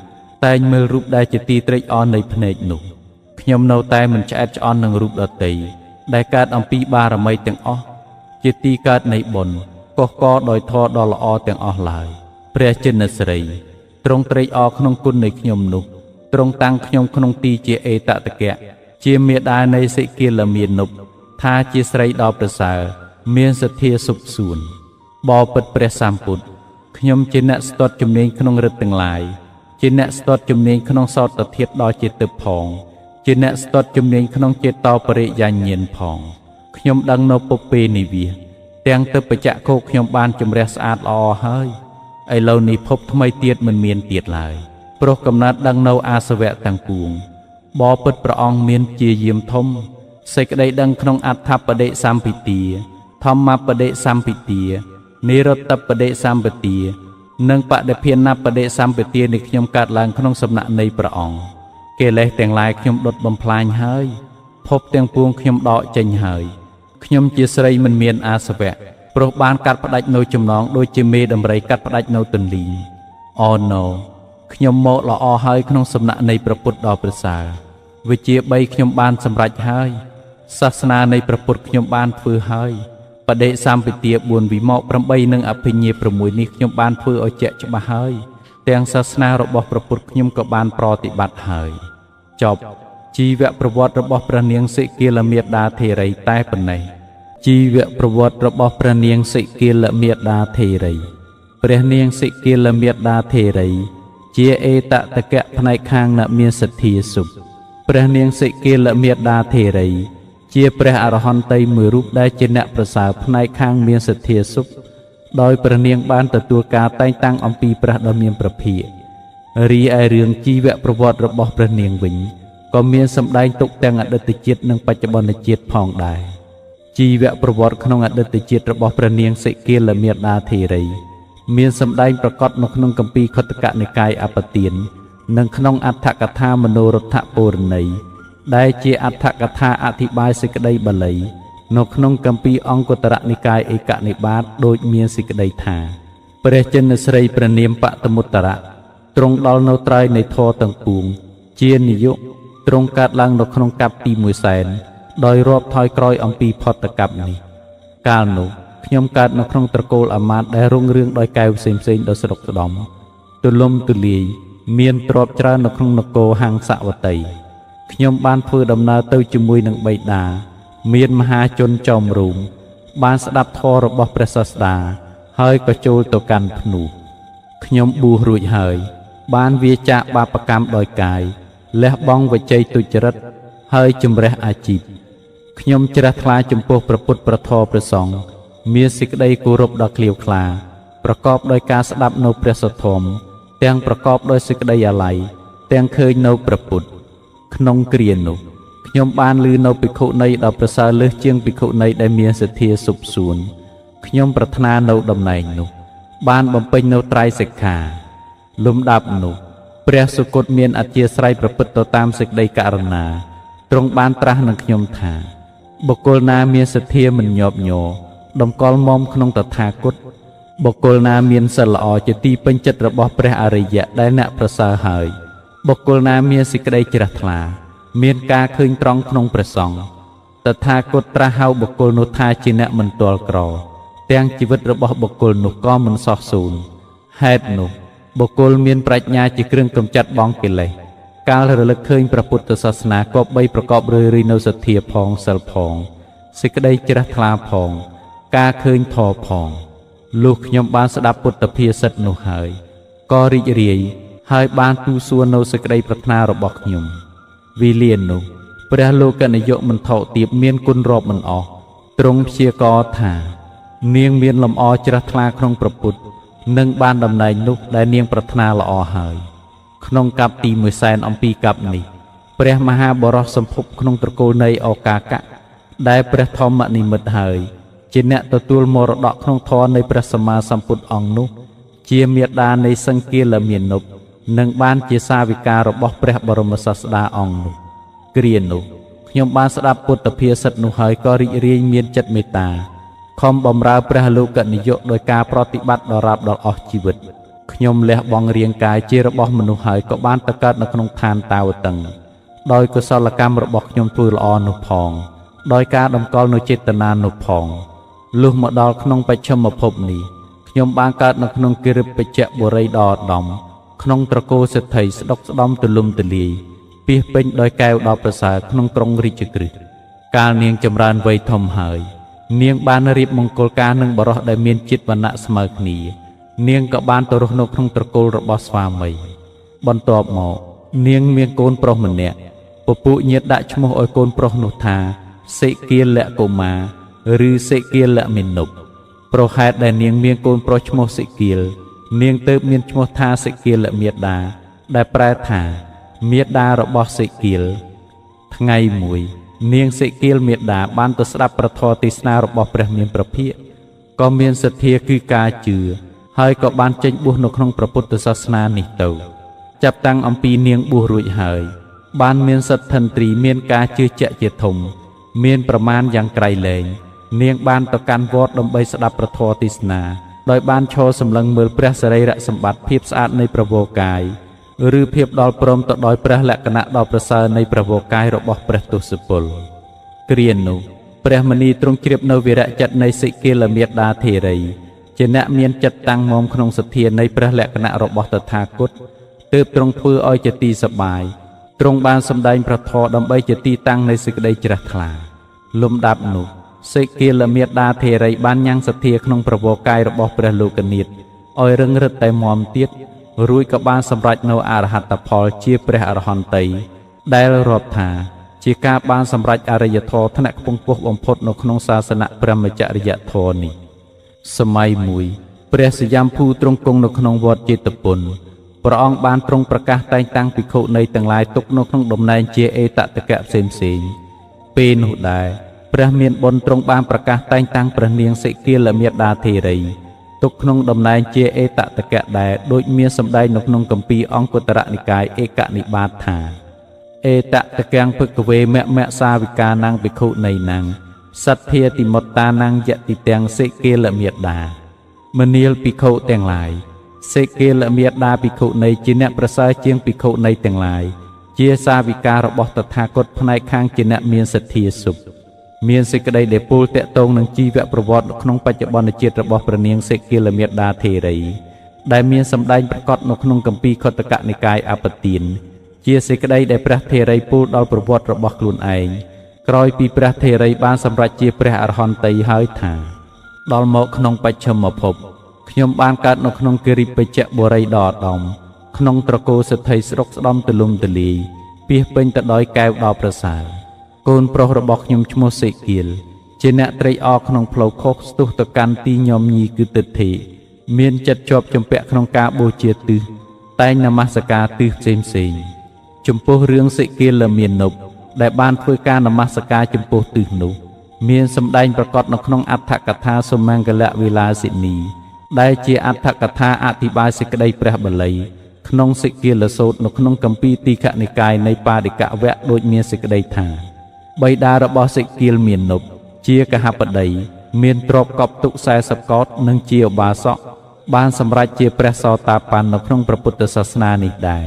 តែងមើលរូបដែលជាទីត្រេកអរនៃភ្នែកនោះខ្ញុំនៅតែមិនឆ្អែតឆ្អន់នឹងរូបដទៃដែលកើតអំពីបារមីទាំងអស់ជាទីកើតនៃបុណ្យកុសកដោយធម៌ដ៏ល្អទាំងអស់ឡើយព្រះចិនស្រីទ្រង់ត្រេកអរក្នុងគុណនៃខ្ញុំនោះទ្រង់តាំងខ្ញុំក្នុងទីជាអេតតកៈជាមេដានៃសិគីលមាននុបថាជាស្រីដ៏ប្រសើរមានសទ្ធាសុខសួនបបិទ្ធព្រះសម្ពុទ្ធខ្ញុំជាអ្នកស្ទាត់ជំនាញក្នុងឫទ្ធិទាំងឡាយជាអ្នកស្ទាត់ជំនាញក្នុងសោតធាតុដ៏ជាទឹកផងជាអ្នកស្ទាត់ជំនាញក្នុងចេតោបរិយាញាណផងខ្ញុំដឹងនៅពុពេនិវាសទាំងទៅបច្ចៈខោខ្ញុំបានជំរះស្អាតល្អហើយឥឡូវនេះភពថ្មីទៀតមិនមានទៀតឡើយព្រោះកំណត់ដឹងនៅអាសវៈទាំងពួងបបិទ្ធព្រះអង្គមានជាយាមធំសេចក្តីដឹងក្នុងអដ្ឋបដិសម្ពិទាធម្មបដិសម្ពិទានិរតបដិសម្ពិទានិងបដិភានបដិសម្ពិទានេះខ្ញុំកើតឡើងក្នុងសំណាក់នៃព្រះអង្គកិលេសទាំងឡាយខ្ញុំដុតបំផ្លាញហើយភពទាំងពួងខ្ញុំដកចេញហើយខ្ញុំជាស្រីមិនមានអាសវៈព្រោះបានកាត់ផ្ដាច់នៅចំណងដូចជាមេដំរីកាត់ផ្ដាច់នៅទន្លីអូណូខ្ញុំមកល្អហើយក្នុងសំណាក់នៃព្រះពុទ្ធដ៏ប្រសើរវិជ្ជា3ខ្ញុំបានសម្រេចហើយសាសនានៃព្រះពុទ្ធខ្ញុំបានធ្វើហើយបដិសម្ពិទា4វិមោក8និងអភិញ្ញា6នេះខ្ញុំបានធ្វើឲ្យជាក់ច្បាស់ហើយទាំងសាសនារបស់ព្រះពុទ្ធខ្ញុំក៏បានប្រតិបត្តិហើយចប់ជីវប្រវត្តិរបស់ព្រះនាងសិគីលមាតាធេរីតែប៉ុណ្ណេះជីវប្រវត្តិរបស់ព្រះនាងសិគីលមាតាធេរីព្រះនាងសិគីលមាតាធេរីជាអេតតកៈផ្នែកខាងអ្នកមានសទ្ធាសុខព្រះនាងសិគីលមាតាធេរីជាព្រះអរហន្តីមួយរូបដែលជាអ្នកប្រសើរផ្នែកខាងមានសទ្ធាសុខដោយព្រះនាងបានទទួលការតែងតាំងអំពីព្រះដ៏មានព្រះភិក្ខរីឯរឿងជីវប្រវត្តិរបស់ព្រះនាងវិញក៏មានសម្ដែងទុកទាំងអតីតជាតិនិងបច្ចុប្បន្នជាតិផងដែរជីវប្រវត្តិក្នុងអតីតជាតិរបស់ព្រះនាងសិគីលមាតាធេរីមានសម្ដែងប្រកបនៅក្នុងគម្ពីរខុទ្ទកនិកាយអបទាននិងក្នុងអដ្ឋកថាមនោរដ្ឋពូរណីដែលជាអដ្ឋកថាអធិប្បាយសេចក្តីបាលីនៅក្នុងគម្ពីរអង្គុត្តរនិកាយឯកនិបាតដូចមានសេចក្តីថាព្រះចិនស្រីព្រះនាមបតមុត្តរៈទ្រង់ដល់នៅត្រើយនៃធម៌ទាំងពួងជានិយុទ្រង់កើតឡើងនៅក្នុងកັບទី100,000ដោយរាប់ថយក្រោយអំពីផុតកັບនេះកាលនោះខ្ញុំកើតនៅក្នុងត្រកូលអាមាត្យដែលរុងរឿងដោយកែវផ្សេងៗដ៏ស្រុកស្ដំទូលំទូលាយមានទ្រព្យច្រើននៅក្នុងនគរហង្សវតីខ្ញុំបានធ្វើដំណើរទៅជាមួយនឹងបិតាមានមហាជនចោមរូមបានស្ដាប់ធម៌របស់ព្រះសាស្តាហើយក៏ចូលទៅកាន់ភ្នោះខ្ញុំបួសរួចហើយបានវាចាកបាបកម្មដោយកាយលះបង់វជ័យទុច្ចរិតហើយជំរះអាជីពខ្ញុំជ្រះថ្លាចំពោះព្រះពុទ្ធព្រះធម៌ព្រះសង្ឃមានសេចក្តីគោរពដ៏ក្លៀវក្លាប្រកបដោយការស្ដាប់នៅព្រះសទ្ធម្មទាំងប្រកបដោយសេចក្តីអាល័យទាំងឃើញនៅព្រះពុទ្ធក្នុងគ្រានោះខ្ញុំបានឮនៅភិក្ខុនីដ៏ប្រសើរលើសជាងភិក្ខុនីដែលមានសទ្ធាសុខសួនខ្ញុំប្រាថ្នានៅតំណែងនោះបានបំពេញនៅត្រៃសិក្ខាលំដាប់នោះព្រះសុគតមានអធ្យាស្រ័យប្រព្រឹត្តទៅតាមសេចក្តីករុណាទ្រង់បានត្រាស់នឹងខ្ញុំថាបុគ្គលណាមានសទ្ធាមិនញាប់ញ័រតម្កល់មុំក្នុងតថាគតបុគ្គលណាមានសិលល្អជាទីពេញចិត្តរបស់ព្រះអរិយៈដែលអ្នកប្រសើរហើយបុគ្គលណាមានសេចក្តីជ្រះថ្លាមានការឃើញត្រង់ក្នុងព្រះសង្ឃតថាគតត្រាស់ហៅបុគ្គលនោះថាជាអ្នកមិនទាល់ក្រទាំងជីវិតរបស់បុគ្គលនោះក៏មិនសោះសូន្យហេតុនោះបុគ្គលមានប្រាជ្ញាជាគ្រឿងកម្ចាត់បងកិលេស កាលរលឹកឃើញព្រះពុទ្ធសាសនាក៏បីប្រកបរឿយៗនៅសទ្ធាផងសិលផងសេចក្តីជ្រះថ្លាផងការឃើញធម៌ផងលុះខ្ញុំបានស្ដាប់ពុទ្ធភាសិតនោះហើយក៏រីករាយហើយបានទូសួរនៅសេចក្តីប្រាថ្នារបស់ខ្ញុំវេលានោះព្រះលោកនាយកមន្តោទាបមានគុណរាប់មិនអស់ទ្រង់ព្យាករថានាងមានលំអជ្រះថ្លាក្នុងព្រះពុទ្ធនិងបានតំណែងនោះដែលនាងប្រាថ្នាល្អហើយក្នុងកັບទី100,000អំពីកັບនេះព្រះមហាបរោះសម្ភពក្នុងត្រកូលនៃឱកាកៈដែលព្រះធម្មនិមិត្តហើយជាអ្នកទទួលមរតកក្នុងធម៌នៃព្រះសម្មាសម្ពុទ្ធអង្គនោះជាមេដានៃសង្គាលមានុបនិងបានជាសាវិការបស់ព្រះបរមសាស្តាអង្គនោះគ្រានោះខ្ញុំបានស្ដាប់ពុទ្ធភាសិតនោះហើយក៏រីករាយមានចិត្តមេត្តាខំបម្រើព្រះលោកនាយកដោយការប្រតិបត្តិដល់រាប់ដល់អស់ជីវិតខ្ញុំលះបង់រាងកាយជារបស់មនុស្សហើយក៏បានទៅកើតនៅក្នុងឋានតាវតឹងដោយកុសលកម្មរបស់ខ្ញុំធ្វើល្អនោះផងដោយការតម្កល់នៅចេតនានោះផងលុះមកដល់ក្នុងបច្ឆិមភពនេះខ្ញុំបានកើតនៅក្នុងគិរិបច្ចៈបុរីដ៏ឧត្តមក្នុងត្រកូលសេដ្ឋីស្ដុកស្ដំទូលំទូលាយពាសពេញដោយកែវដ៏ប្រសើរក្នុងក្រុងរាជក្រឹសកាលនាងចម្រើនវ័យធំហើយនាងបានរៀបមង្គលការនឹងបរិសដែលមានជាតិវណ្ណៈស្មើគ្នានាងក៏បានទៅរស់នៅក្នុងត្រកូលរបស់ស្វាមីបន្ទាប់មកនាងមានកូនប្រុសម្នាក់ពពួកញាតិដាក់ឈ្មោះឲ្យកូនប្រុសនោះថាសិគាលៈកុមារឬសិគាលៈមិនុបប្រហែលដែលនាងមានកូនប្រុសឈ្មោះសិគាលនាងទើបមានឈ្មោះថាសិគាលៈមេដាដែលប្រែថាមេដារបស់សិគាលថ្ងៃមួយនាងសិគាលមេដាបានទៅស្ដាប់ប្រធមទេសនារបស់ព្រះមានព្រះភិក្ខក៏មានសទ្ធាគឺការជឿហើយក៏បានចេញបួសនៅក្នុងព្រះពុទ្ធសាសនានេះទៅចាប់តាំងអំពីនាងបួសរួចហើយបានមានសទ្ធិន្ទ្រីមានការជឿជាក់ជាធំមានប្រមាណយ៉ាងក្រៃលែងនាងបានទៅកាន់វត្តដើម្បីស្ដាប់ប្រធមទេសនាដោយបានឈរសម្លឹងមើលព្រះសរីរសម្បត្តិភាពស្អាតនៃព្រះវរកាយឬភាពដល់ព្រមទៅដោយព្រះលក្ខណៈដ៏ប្រសើរនៃព្រះវរកាយរបស់ព្រះទសពលគ្រានោះព្រះមនីទ្រង់ជ្រាបនៅវីរៈចិត្តនៃសិគាលមេដាធេរីជាអ្នកមានចិត្តតាំងមាំក្នុងសទ្ធានៃព្រះលក្ខណៈរបស់តថាគតទើបទ្រង់ធ្វើឲ្យជាទីសប្បាយទ្រង់បានសម្ដែងប្រធមដើម្បីជាទីតាំងនៃសេចក្តីជ្រះថ្លាលំដាប់នោះសិគាលមេដាធេរីបានញ៉ាំងសទ្ធាក្នុងព្រះវរកាយរបស់ព្រះលោកនាថឲ្យរឹងរឹតតែមាំទៀតរួចក៏បានសម្រេចនៅអរហត្តផលជាព្រះអរហន្តីដែលរាប់ថាជាការបានសម្រេចអរិយធម៌ថ្នាក់ខ្ពង់ខ្ពស់បំផុតនៅក្នុងសាសនាព្រហ្មចរិយធម៌នេះសម័យមួយព្រះសយំភូទ្រង់គង់នៅក្នុងវត្តចេតពុនព្រះអង្គបានទ្រង់ប្រកាសតែងតាំងភិក្ខុនៃទាំងឡាយទុកនៅក្នុងតំណែងជាអេតតកៈផ្សេងៗពេលនោះដែរព្រះមានបុណ្យទ្រង់បានប្រកាសតែងតាំងព្រះនាងសិគាលមេដាធេរីទុកក្នុងតំណែងជាអេតតកៈដែរដូចមានសម្ដែងនៅក្នុងគម្ពីរអង្គុត្តរនិកាយឯកនិបាតថាអេតតកੰភិក្ខវេមមសាវិកានាងភិក្ខុនៃនាងសទ្ធាតិមត្តានាងយតិទាំងសិគាលមេដាមនាលភិក្ខុទាំងឡាយសិគាលមេដាភិក្ខុនៃជាអ្នកប្រសើរជាងភិក្ខុនៃទាំងឡាយជាសាវិការបស់តថាគតផ្នែកខាងជាអ្នកមានសទ្ធាសុខមានសេចក្តីដែលពោលតាក់ទងនឹងជីវប្រវត្តិក្នុងបច្ចុប្បន្នជាតិរបស់ព្រះនាងសិគាលមេដាធេរីដែលមានសម្ដែងប្រកបនៅក្នុងគម្ពីរខុទ្ទកនិកាយអបទានជាសេចក្តីដែលព្រះធេរីពោលដល់ប្រវត្តិរបស់ខ្លួនឯងក្រោយពីព្រះធេរីបានសម្រេចជាព្រះអរហន្តីហើយថាដល់មកក្នុងបច្ឆិមភពខ្ញុំបានកើតនៅក្នុងគិរិបច្ចៈបុរីដ៏ឧត្តមក្នុងត្រកូលសេដ្ឋីស្រុកស្ដំទូលំទូលាយពាសពេញទៅដោយកែវដ៏ប្រសើរកូនប្រុសរបស់ខ្ញុំឈ្មោះសិគាលជាអ្នកត្រេកអរក្នុងផ្លូវខុសស្ទុះទៅកាន់ទីញោមញីគឺទិដ្ឋិមានចិត្តជាប់ជំពាក់ក្នុងការបូជាទិសតែងនមស្ការទិសផ្សេងៗចំពោះរឿងសិគាលមានុបដែលបានធ្វើការនមស្ការចំពោះទិសនោះមានសម្ដែងប្រកបនៅក្នុងអដ្ឋកថាសុមង្គលវិលាសិនីដែលជាអដ្ឋកថាអធិប្បាយសេចក្តីព្រះបាលីក្នុងសិគាលសូត្រនៅក្នុងគម្ពីរទីខនិកាយនៃបាតិកវៈដូចមានសេចក្តីថាបិតារបស់សិគាលមានុបជាកហបតីមានទ្រព្យកប់ទុក40កោដនិងជាឧបាសកបានសម្រេចជាព្រះសោតាបណ្ឌនៅក្នុងព្រះពុទ្ធសាសនានេះដែរ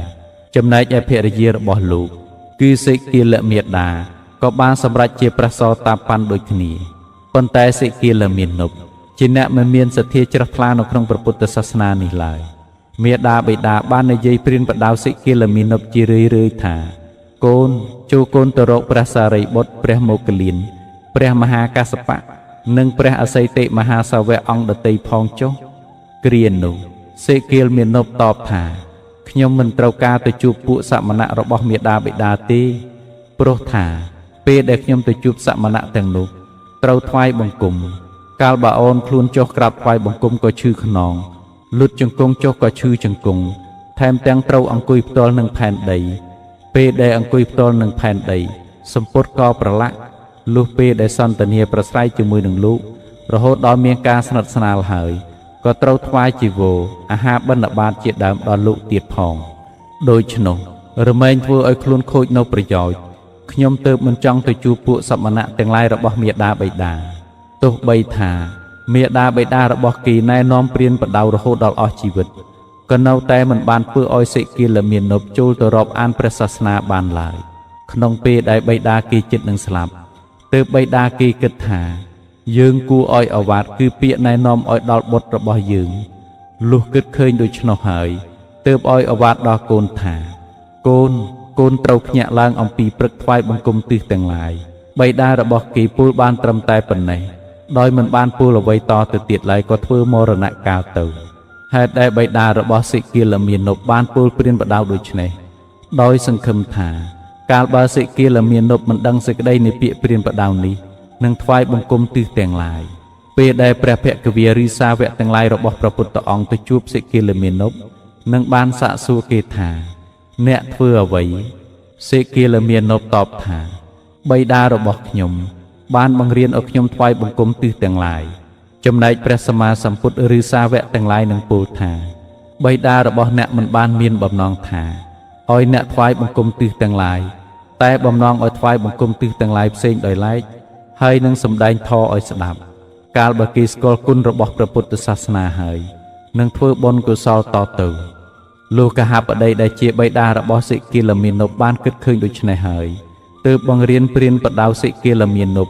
ចំណែកឯភរិយារបស់លោកគឺសិគាលមេដាក៏បានសម្រេចជាព្រះសោតាបណ្ឌដូចគ្នាប៉ុន្តែសិគាលមានុបជាអ្នកមិនមានសទ្ធាជ្រះថ្លានៅក្នុងព្រះពុទ្ធសាសនានេះឡើយ មេដាបិតាបាននិយាយព្រានបដៅសិគិលមានុបជារឿយថាកូនចូលកូនទៅរកព្រះសារីបុត្រព្រះមោគលានព្រះមហាកសបៈនិងព្រះអសីតិមហាសាវកអង្គដតីផងចុះគ្រានោះសិគិលមានុបតបថាខ្ញុំមិនត្រូវការទៅជួបពួកសមណៈរបស់មេដាបិតាទេព្រោះថាពេលដែលខ្ញុំទៅជួបសមណៈទាំងនោះត្រូវថ្វាយបង្គំកាលបើអូនខ្លួនចុះក្រាបថ្វាយបង្គំក៏ឈឺខ្នងលុតជង្គង់ចុះក៏ឈឺជង្គង់ថែមទាំងត្រូវអង្គុយផ្ទាល់នឹងផែនដីពេលដែលអង្គុយផ្ទាល់នឹងផែនដីសម្ពុតក៏ប្រឡាក់លុះពេលដែលសន្តានាប្រស្រ័យជាមួយនឹងលោករហូតដល់មានការស្និទ្ធស្នាលហើយក៏ត្រូវថ្វាយជីវរអាហារបិណ្ឌបាតជាដើមដល់លោកទៀតផងដូច្នោះរមែងធ្វើឲ្យខ្លួនខូចនៅប្រយោជន៍ខ្ញុំទើបមិនចង់ទៅជួបពួកសមណៈទាំងឡាយរបស់មេដាបិតាទោះបីថាមេដាបិតារបស់គេណែនាំព្រានបដៅរហូតដល់អស់ជីវិតក៏នៅតែមិនបានធ្វើឲ្យសិគិលមានុបចូលទៅរាប់អានព្រះសាសនាបានឡើយក្នុងពេលដែលបិតាគេជិតនឹងស្លាប់ទើបបិតាគេគិតថាយើងគួរឲ្យអវាទគឺពាក្យណែនាំឲ្យដល់បុត្ររបស់យើងលុះគិតឃើញដូច្នោះហើយទើបឲ្យអវាទដល់កូនថាកូនត្រូវភ្ញាក់ឡើងអំពីព្រឹកថ្វាយបង្គំទិសទាំងឡាយបិតារបស់គេពូលបានត្រឹមតែប៉ុណ្ណេះដោយមិនបានពូលអ្វីតទៅទៀតឡើយក៏ធ្វើមរណកាលទៅហេតុដែលបិតារបស់សិគិលមានុបបានពូលព្រានបដៅដូច្នេះដោយសង្ឃឹមថាកាលបើសិគិលមានុបមិនដឹងសេចក្តីនៃពាក្យព្រានបដៅនេះនឹងថ្វាយបង្គំទិសទាំងឡាយពេលដែលព្រះភគវារីសាវកទាំងឡាយរបស់ព្រះពុទ្ធអង្គទៅជួបសិគិលមានុបនឹងបានសាកសួរគេថាអ្នកធ្វើអ្វីសិគិលមានុបតបថាបិតារបស់ខ្ញុំបានបង្រៀនឲ្យខ្ញុំថ្វាយបង្គំទិសទាំងឡាយចំណែកព្រះសម្មាសម្ពុទ្ធឬសាវកទាំងឡាយនឹងពោលថាបិតារបស់អ្នកមិនបានមានបំណងថាឲ្យអ្នកថ្វាយបង្គំទិសទាំងឡាយតែបំណងឲ្យថ្វាយបង្គំទិសទាំងឡាយផ្សេងដោយឡែកហើយនឹងសម្ដែងធម៌ឲ្យស្ដាប់កាលបើគេស្គាល់គុណរបស់ព្រះពុទ្ធសាសនាហើយនឹងធ្វើបុណ្យកុសលតទៅលោកកហបតីដែលជាបិតារបស់សិគិលមានុបបានគិតឃើញដូច្នេះហើយទើបបង្រៀនព្រានបដៅសិគិលមានុប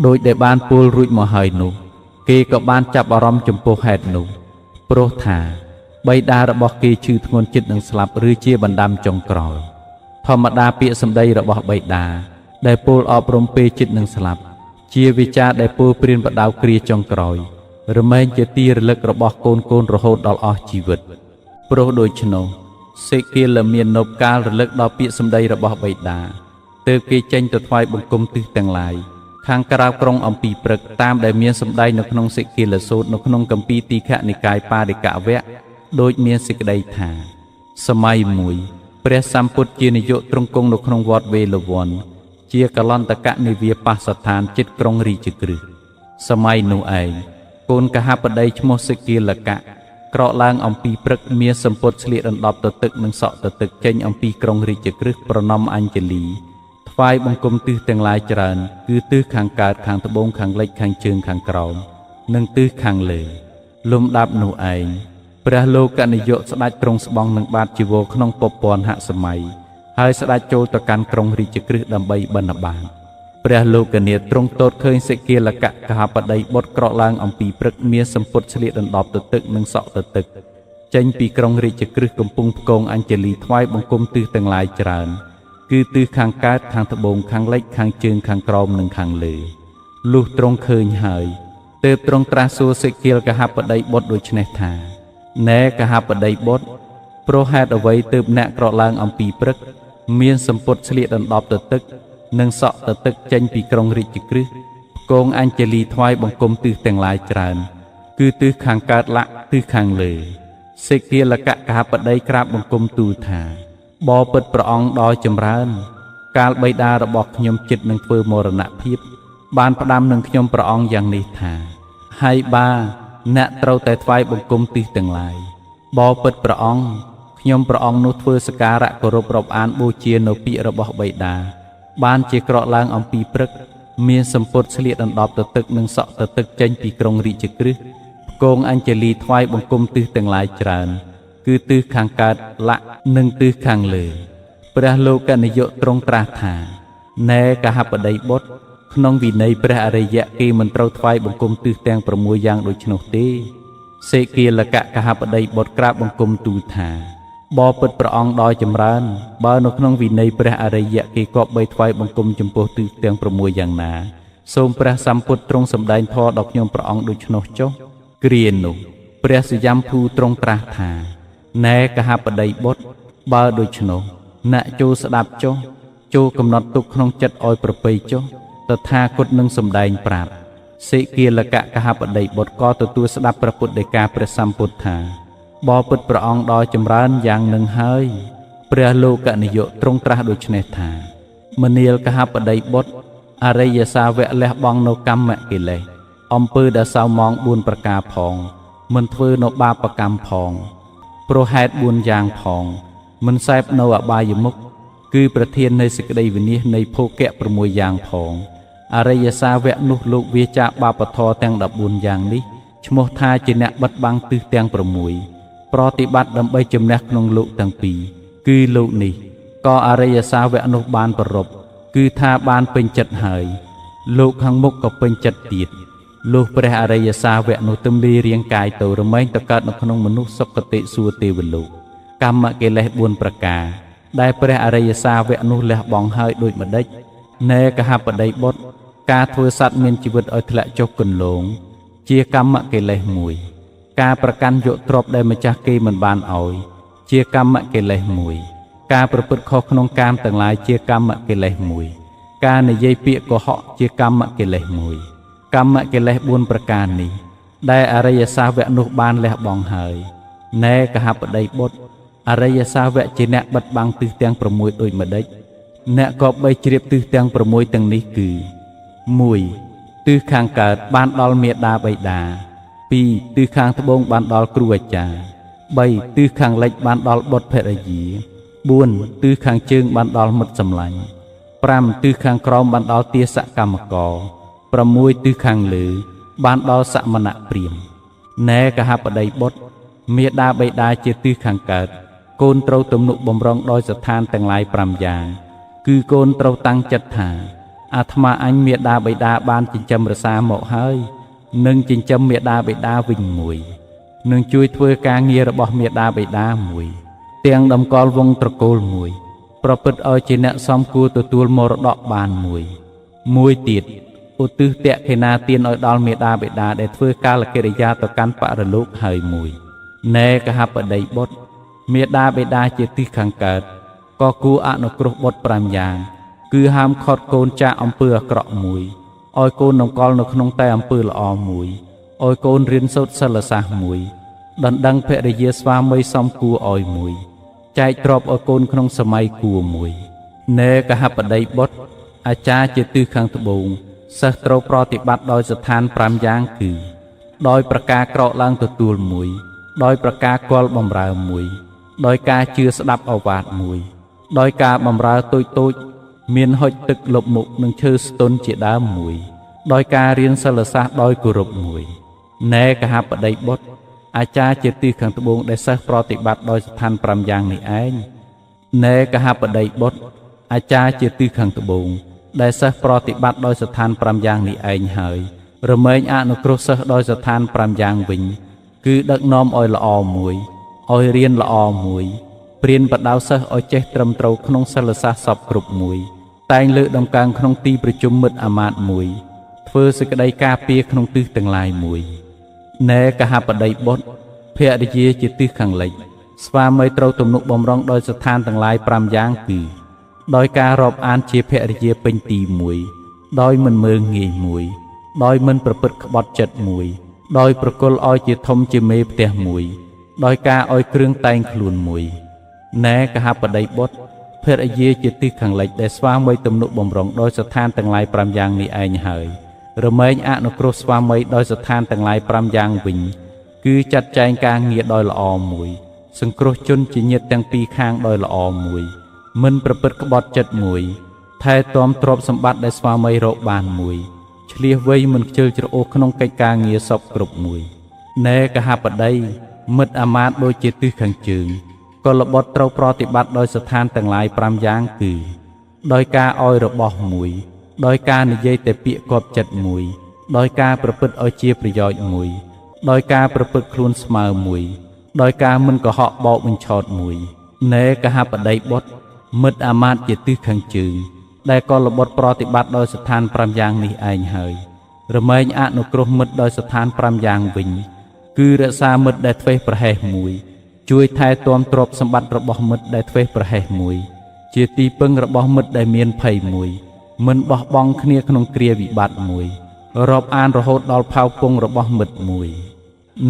ដោយដែលបានពូលរួចមកហើយនោះគេក៏បានចាប់អារម្មណ៍ចំពោះហេតុនោះព្រោះថាបិតារបស់គេឈឺធ្ងន់ចិត្តនឹងស្លាប់ឬជាបណ្ដាំចុងក្រោយធម្មតាពាក្យសម្ដីរបស់បិតាដែលពូលអប់រំពេលចិត្តនឹងស្លាប់ជាវិចារដែលពូលព្រានបដៅគ្រាចុងក្រោយរមែងជាទីរលឹករបស់កូនរហូតដល់អស់ជីវិតព្រោះដូច្នោះសិគិលមានុបកាលរលឹកដល់ពាក្យសម្ដីរបស់បិតាទើបគេចេញទៅថ្វាយបង្គំទិសទាំងឡាយខាងក្រៅក្រុងអំពីព្រឹកតាមដែលមានសម្ដែងនៅក្នុងសិគិលសូត្រនៅក្នុងគម្ពីរទីខនិកាយបារិកវគ្គដូចមានសេចក្តីថាសម័យមួយព្រះសម្ពុទ្ធជានាយកទ្រង់គង់នៅក្នុងវត្តវេលវ័នជាកលន្តកនិវាបស្ថានជិតក្រុងរាជក្រឹសសម័យនោះឯងកូនកហបតីឈ្មោះសិគិលកៈក្រកឡើងអំពីព្រឹកមានសម្ពុតស្លៀកដណ្ដប់ទៅទឹកនិងសក់ទៅទឹកចេញអំពីក្រុងរាជក្រឹសប្រណម្យអញ្ជលីថ្វាយបង្គំទិសទាំងឡាយច្រើនគឺទិសខាងកើតខាងត្បូងខាងលិចខាងជើងខាងក្រោមនិងទិសខាងលើលំដាប់នោះឯងព្រះលោកនាយកស្ដេចទ្រង់ស្បង់នឹងបាតជីវរក្នុងពពន់ហសម័យហើយស្ដេចចូលទៅកាន់ក្រុងរាជក្រឹសដើម្បីបិណ្ឌបាតព្រះលោកនាទ្រង់ទតឃើញសិគិលកៈកហបតីបុត្រក្រកឡើងអំពីព្រឹកមានសម្ពុតស្លៀកដណ្ដប់ទៅទឹកនិងសក់ទៅទឹកចេញពីក្រុងរាជក្រឹសកំពុងផ្គងអញ្ជលីថ្វាយបង្គំទិសទាំងឡាយច្រើនគឺទិសខាងកើតខាងត្បូងខាងលិចខាងជើងខាងក្រោមនិងខាងលើលុះទ្រង់ឃើញហើយទើបទ្រង់ត្រាស់សួរសិគិលកហបតីបុត្រដូច្នេះថាណែកហបតីបុត្រព្រោះហេតុអ្វីទើបអ្នកក្រកឡើងអំពីព្រឹកមានសម្ពុតស្លៀកដណ្ដប់ទៅទឹកនិងសក់ទៅទឹកចេញពីក្រុងរាជក្រឹសផ្គងអញ្ជលីថ្វាយបង្គំទិសទាំងឡាយច្រើនគឺទិសខាងកើតលាក់ទិសខាងលើសិគិលកៈកហបតីក្រាបបង្គំទូលថាបបិទ្ធព្រះអង្គដ៏ចម្រើនកាលបិតារបស់ខ្ញុំចិត្តនឹងធ្វើមរណភាពបានផ្ដាំនឹងខ្ញុំព្រះអង្គយ៉ាងនេះថាហើយបាអ្នកត្រូវតែថ្វាយបង្គំទិសទាំងឡាយបបិទ្ធព្រះអង្គខ្ញុំព្រះអង្គនោះធ្វើសក្ការៈគោរពរាប់អានបូជានៅពាក្យរបស់បិតាបានជាក្រកឡើងអំពីព្រឹកមានសម្ពុតស្លៀកដណ្ដប់ទៅទឹកនិងសក់ទៅទឹកចេញពីក្រុងរាជក្រឹសផ្គងអញ្ជលីថ្វាយបង្គំទិសទាំងឡាយច្រើនគឺទិសខាងកើតលាក់និងទិសខាងលើព្រះលោកនាយកទ្រង់ត្រាស់ថាណែកហបតីបុត្រក្នុងវិន័យព្រះអរិយៈគេមិនត្រូវថ្វាយបង្គំទិសទាំង6យ៉ាងដូច្នោះទេ សេគីលកៈកហបតីបុត្រក្រាបបង្គំទូលថាបបិទ្ធព្រះអង្គដោយចម្រើនបើនៅក្នុងវិន័យព្រះអរិយៈគេគប្បីថ្វាយបង្គំចំពោះទិសទាំង6យ៉ាងណាសូមព្រះសម្ពុទ្ធទ្រង់សម្ដែងធម៌ដល់ខ្ញុំព្រះអង្គដូច្នោះចុះគ្រានោះព្រះសយំភូទ្រង់ត្រាស់ថាណែកហបតីបុត្របើដូច្នោះអ្នកចូលស្ដាប់ចុះចូលកំណត់ទុកក្នុងចិត្តឲ្យប្រពៃចុះតថាគតនឹងសម្ដែងប្រាប់សេគីលកៈកហបតីបុត្រក៏ទទួលស្ដាប់ព្រះពុទ្ធដីកាព្រះសម្ពុទ្ធថាបបិទ្ធព្រះអង្គដ៏ចម្រើនយ៉ាងនឹងហើយព្រះលោកនិយមទ្រង់ត្រាស់ដូច្នេះថាមនាលកហបតីបុត្រអរិយសាវកលះបង់នៅកម្មកិលេសអំពើដែលសៅមង4ប្រការផងមិនធ្វើនៅបាបកម្មផងព្រោះហេតុ4យ៉ាងផងមិនសែបនៅអបាយមុខគឺប្រធាននៃសេចក្តីវិនិច្ឆ័យនៃភោគៈ6យ៉ាងផងអរិយសាវកនោះលោកវាចាកបាបធម៌ទាំង14យ៉ាងនេះឈ្មោះថាជាអ្នកបិទបាំងទិសទាំង6ប្រតិបត្តិដើម្បីជំនះក្នុងលោកទាំងពីរគឺលោកនេះក៏អរិយសាវកនោះបានប្ររពគឺថាបានពេញចិត្តហើយលោកខាងមុខក៏ពេញចិត្តទៀតលុះព្រះអរិយសាវកនោះទំលារាងកាយទៅរមែងទៅកើតនៅក្នុងមនុស្សសុគតិសួគ៌ទេវលោកកម្មកិលេស4ប្រការដែលព្រះអរិយសាវកនោះលះបង់ហើយដូចម្ដេចណែកហបតីបុត្រការធ្វើសត្វមានជីវិតឲ្យធ្លាក់ចុះគន្លងជាកម្មកិលេសមួយការប្រកាន់យកទ្រព្យដែលម្ចាស់គេមិនបានឲ្យជាកម្មកិលេសមួយការប្រព្រឹត្តខុសក្នុងកាមទាំងឡាយជាកម្មកិលេសមួយការនិយាយពាក្យកុហកជាកម្មកិលេសមួយកម្មកិលេស4ប្រការនេះដែលអរិយសាវកនោះបានលះបង់ហើយណែកហបតីបុត្រអរិយសាវកជាអ្នកបិទបាំងទិសទាំង6ដូចម្ដេចអ្នកក៏បីជ្រាបទិសទាំង6ទាំងនេះគឺ 1. ទិសខាងកើតបានដល់មេដាបិតា 2. ទិសខាងត្បូងបានដល់គ្រូអាចារ្យ 3. ទិសខាងលិចបានដល់បុត្រភរិយា 4. ទិសខាងជើងបានដល់មិត្តសម្លាញ់ 5. ទិសខាងក្រោមបានដល់ទាសកម្មករ 6. ទិសខាងលើបានដល់សមណៈព្រាហ្មណ៍ណែកហបតីបុត្រមេដាបិតាជាទិសខាងកើតកូនត្រូវទំនុកបំរុងដោយស្ថានទាំងឡាយ5យ៉ាងគឺកូនត្រូវតាំងចិត្តថាអាត្មាអញមេដាបិតាបានចិញ្ចឹមរសាមកហើយនឹងចិញ្ចឹមមេដាបិតាវិញមួយនឹងជួយធ្វើការងាររបស់មេដាបិតាមួយទាំងតម្កល់វង្សត្រកូលមួយប្រព្រឹត្តឲ្យជាអ្នកសមគួរទទួលមរតកបានមួយទៀតឧទ្ទិសតេខេណាទានឲ្យដល់មេដាបិតាដែលធ្វើកាលកិរិយាទៅកាន់បរលោកហើយមួយណែកហបតីបុត្រមេដាបិតាជាទិសខាងកើតក៏គួរអនុគ្រោះបុត្រ5យ៉ាងគឺហាមខត់កូនចាស់អំពើអាក្រក់មួយឲ្យកូនតម្កល់នៅក្នុងតែអំពើល្អមួយឲ្យកូនរៀនសូត្រសិលសាស្ត្រមួយដណ្ដឹងភរិយាស្វាមីសមគួរឲ្យមួយចែកទ្រព្យឲ្យកូនក្នុងសម័យគួរមួយណែកហបតីបុត្រអាចារ្យជាទិសខាងត្បូងសិស្សត្រូវប្រតិបត្តិដោយស្ថាន5យ៉ាងគឺដោយប្រការក្រោកឡើងទទួលមួយដោយប្រការគល់បំរើមួយដោយការជឿស្ដាប់ឱវាទមួយដោយការបម្រើតូចមានហុចទឹកលុបមុខនិងឈើស្ទន់ជាដើមមួយដោយការរៀនសិលសាស្ត្រដោយគោរពមួយណែកហបតីបុត្រអាចារ្យជាទិសខាងត្បូងដែលសិស្សប្រតិបត្តិដោយស្ថាន5យ៉ាងនេះឯងណែកហបតីបុត្រអាចារ្យជាទិសខាងត្បូងដែលសិស្សប្រតិបត្តិដោយស្ថាន5យ៉ាងនេះឯងហើយរមែងអនុគ្រោះសិស្សដោយស្ថាន5យ៉ាងវិញគឺដឹកនាំឲ្យល្អមួយឲ្យរៀនល្អមួយព្រៀនបដៅសិស្សឲ្យចេះត្រឹមត្រូវក្នុងសិលសាស្ត្រសពគ្រប់មួយតែងលើកដំកើងក្នុងទីប្រជុំមិត្តអាមាត្យមួយធ្វើសេចក្តីការពារក្នុងទិសទាំងឡាយមួយណែកហបតីបុត្រភរិយាជាទិសខាងលិចស្វាមីត្រូវទំនុកបំរុងដោយស្ថានទាំងឡាយ5យ៉ាងគឺដោយការរាប់អានជាភរិយាពេញទី1ដោយមិនមើលងាយមួយដោយមិនប្រព្រឹត្តក្បត់ចិត្តមួយដោយប្រគល់ឲ្យជាធំជាមេផ្ទះមួយដោយការឲ្យគ្រឿងតែងខ្លួនមួយណែកហបតីបុត្រភរិយាជាទិសខាងលិចដែលស្វាមីទំនុកបំរុងដោយស្ថានទាំងឡាយ5យ៉ាងនេះឯងហើយរមែងអនុគ្រោះស្វាមីដោយស្ថានទាំងឡាយ5យ៉ាងវិញគឺចាត់ចែងការងារដោយល្អមួយសង្គ្រោះជនជាញាតិទាំងពីរខាងដោយល្អមួយមិនប្រព្រឹត្តក្បត់ចិត្តមួយថែទាំទ្រព្យសម្បត្តិដែលស្វាមីរកបានមួយឆ្លៀសវៃមិនខ្ជិលច្រអូសក្នុងកិច្ចការងារសពគ្រប់មួយណែកហបតីមិត្តអាមាត្យដូចជាទិសខាងជើងក៏ល្បត់ត្រូវប្រតិបត្តិដោយស្ថានទាំងឡាយ5យ៉ាងគឺដោយការឲ្យរបស់មួយដោយការនិយាយតែពាក្យគប់ចិត្តមួយដោយការប្រព្រឹត្តឲ្យជាប្រយោជន៍មួយ ដោយការប្រព្រឹត្តខ្លួនស្មើមួយដោយការមិនកុហកបោកបញ្ឆោតមួយណែកហបតីបុត្រមិត្តអាមាត្យជាទិសខាងជើងដែលកុលបុត្រប្រតិបត្តិដោយស្ថាន5យ៉ាងនេះឯងហើយរមែងអនុគ្រោះមិត្តដោយស្ថាន5យ៉ាងវិញគឺរក្សាមិត្តដែលធ្វេសប្រហែសមួយជួយថែទាំទ្រព្យសម្បត្តិរបស់មិត្តដែលធ្វេសប្រហែសមួយជាទីពឹងរបស់មិត្តដែលមានភ័យមួយមិនបោះបង់គ្នាក្នុងគ្រាវិបត្តិមួយរាប់អានរហូតដល់ផៅពងរបស់មិត្តមួយ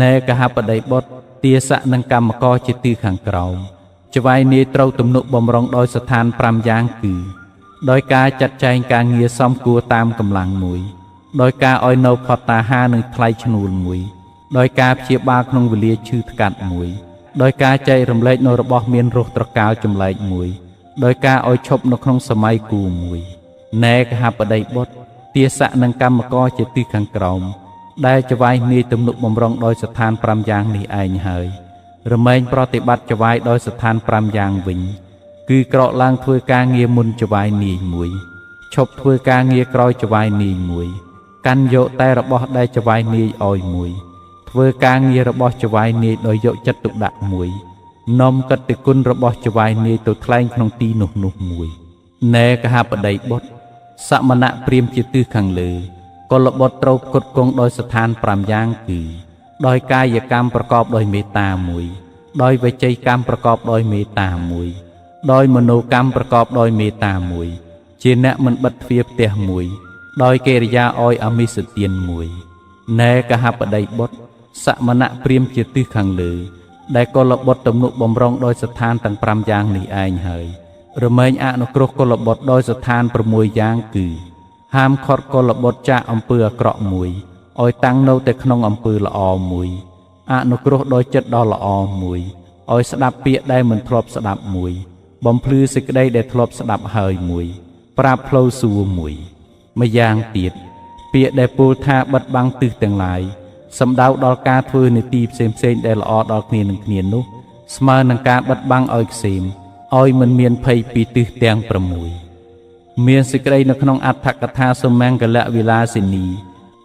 ណែកហបតីបុត្រទាស័កនិងកម្មករជាទីខាងក្រោមច្បាយនាយត្រូវទំនុកបំរុងដោយស្ថាន5យ៉ាងគឺដោយការចាត់ចែងការងារសមគួរតាមកម្លាំងមួយដោយការឲ្យនៅផតតាហារនិងថ្លៃឈ្នួលមួយដោយការព្យាបាលក្នុងវេលាឈឺថ្កាត់មួយដោយការចែករំលែកនៅរបស់មានរស់ត្រកាលចម្លែកមួយដោយការឲ្យឈប់នៅក្នុងសម័យគូមួយណែកហបតីបុត្រទាស័កនិងកម្មករជាទីខាងក្រោមដែលច្បាយនាយទំនុកបំរុងដោយស្ថាន5យ៉ាងនេះឯងហើយរមែងប្រតិបត្តិច្បាយដោយស្ថាន5យ៉ាងវិញគឺក្រកឡើងធ្វើការងារមុនច្បាយនាយមួយឈប់ធ្វើការងារក្រោយច្បាយនាយមួយកាន់យកតែរបស់ដែលច្បាយនាយឲ្យមួយធ្វើការងាររបស់ច្បាយនាយដោយយកចិត្តទុកដាក់មួយនាំកិត្តិគុណរបស់ច្បាយនាយទៅថ្លែងក្នុងទីនោះមួយណែកហបតីបុត្រសមណៈព្រាហ្មណ៍ជាទិសខាងលើកុលបុត្រត្រូវផ្គត់ផ្គង់ដោយស្ថាន5យ៉ាងគឺដោយកាយកម្មប្រកបដោយមេត្តាមួយដោយវចីកម្មប្រកបដោយមេត្តាមួយដោយមនោកម្មប្រកបដោយមេត្តាមួយជាអ្នកមិនបិទទ្វារផ្ទះមួយដោយកិរិយាឲ្យអមិសទានមួយណែកហបតីបុត្រសមណៈព្រាហ្មណ៍ជាទិសខាងលើដែលកុលបុត្រទំនុកបំរុងដោយស្ថានទាំង5យ៉ាងនេះឯងហើយរមែងអនុគ្រោះកុលបុត្រដោយស្ថាន6យ៉ាងគឺហាមខត់កុលបុត្រចាកអំពើអាក្រក់មួយឲ្យតាំងនៅតែក្នុងអំពើល្អមួយអនុគ្រោះដោយចិត្តដ៏ល្អមួយឲ្យស្ដាប់ពាក្យដែលមិនធ្លាប់ស្ដាប់មួយបំភ្លឺសេចក្តីដែលធ្លាប់ស្ដាប់ហើយមួយប្រាប់ផ្លូវសួរមួយម្យ៉ាងទៀតពាក្យដែលពោលថាបិទបាំងទិសទាំងឡាយសំដៅដល់ការធ្វើនីតិផ្សេងដែលល្អដល់គ្នានឹងគ្នានោះស្មើនឹងការបិទបាំងឲ្យខ្សេមឲ្យមិនមានភ័យពីទិសទាំង6មានសេចក្តីនៅក្នុងអត្ថកថាសមង្គលវិលាសិនី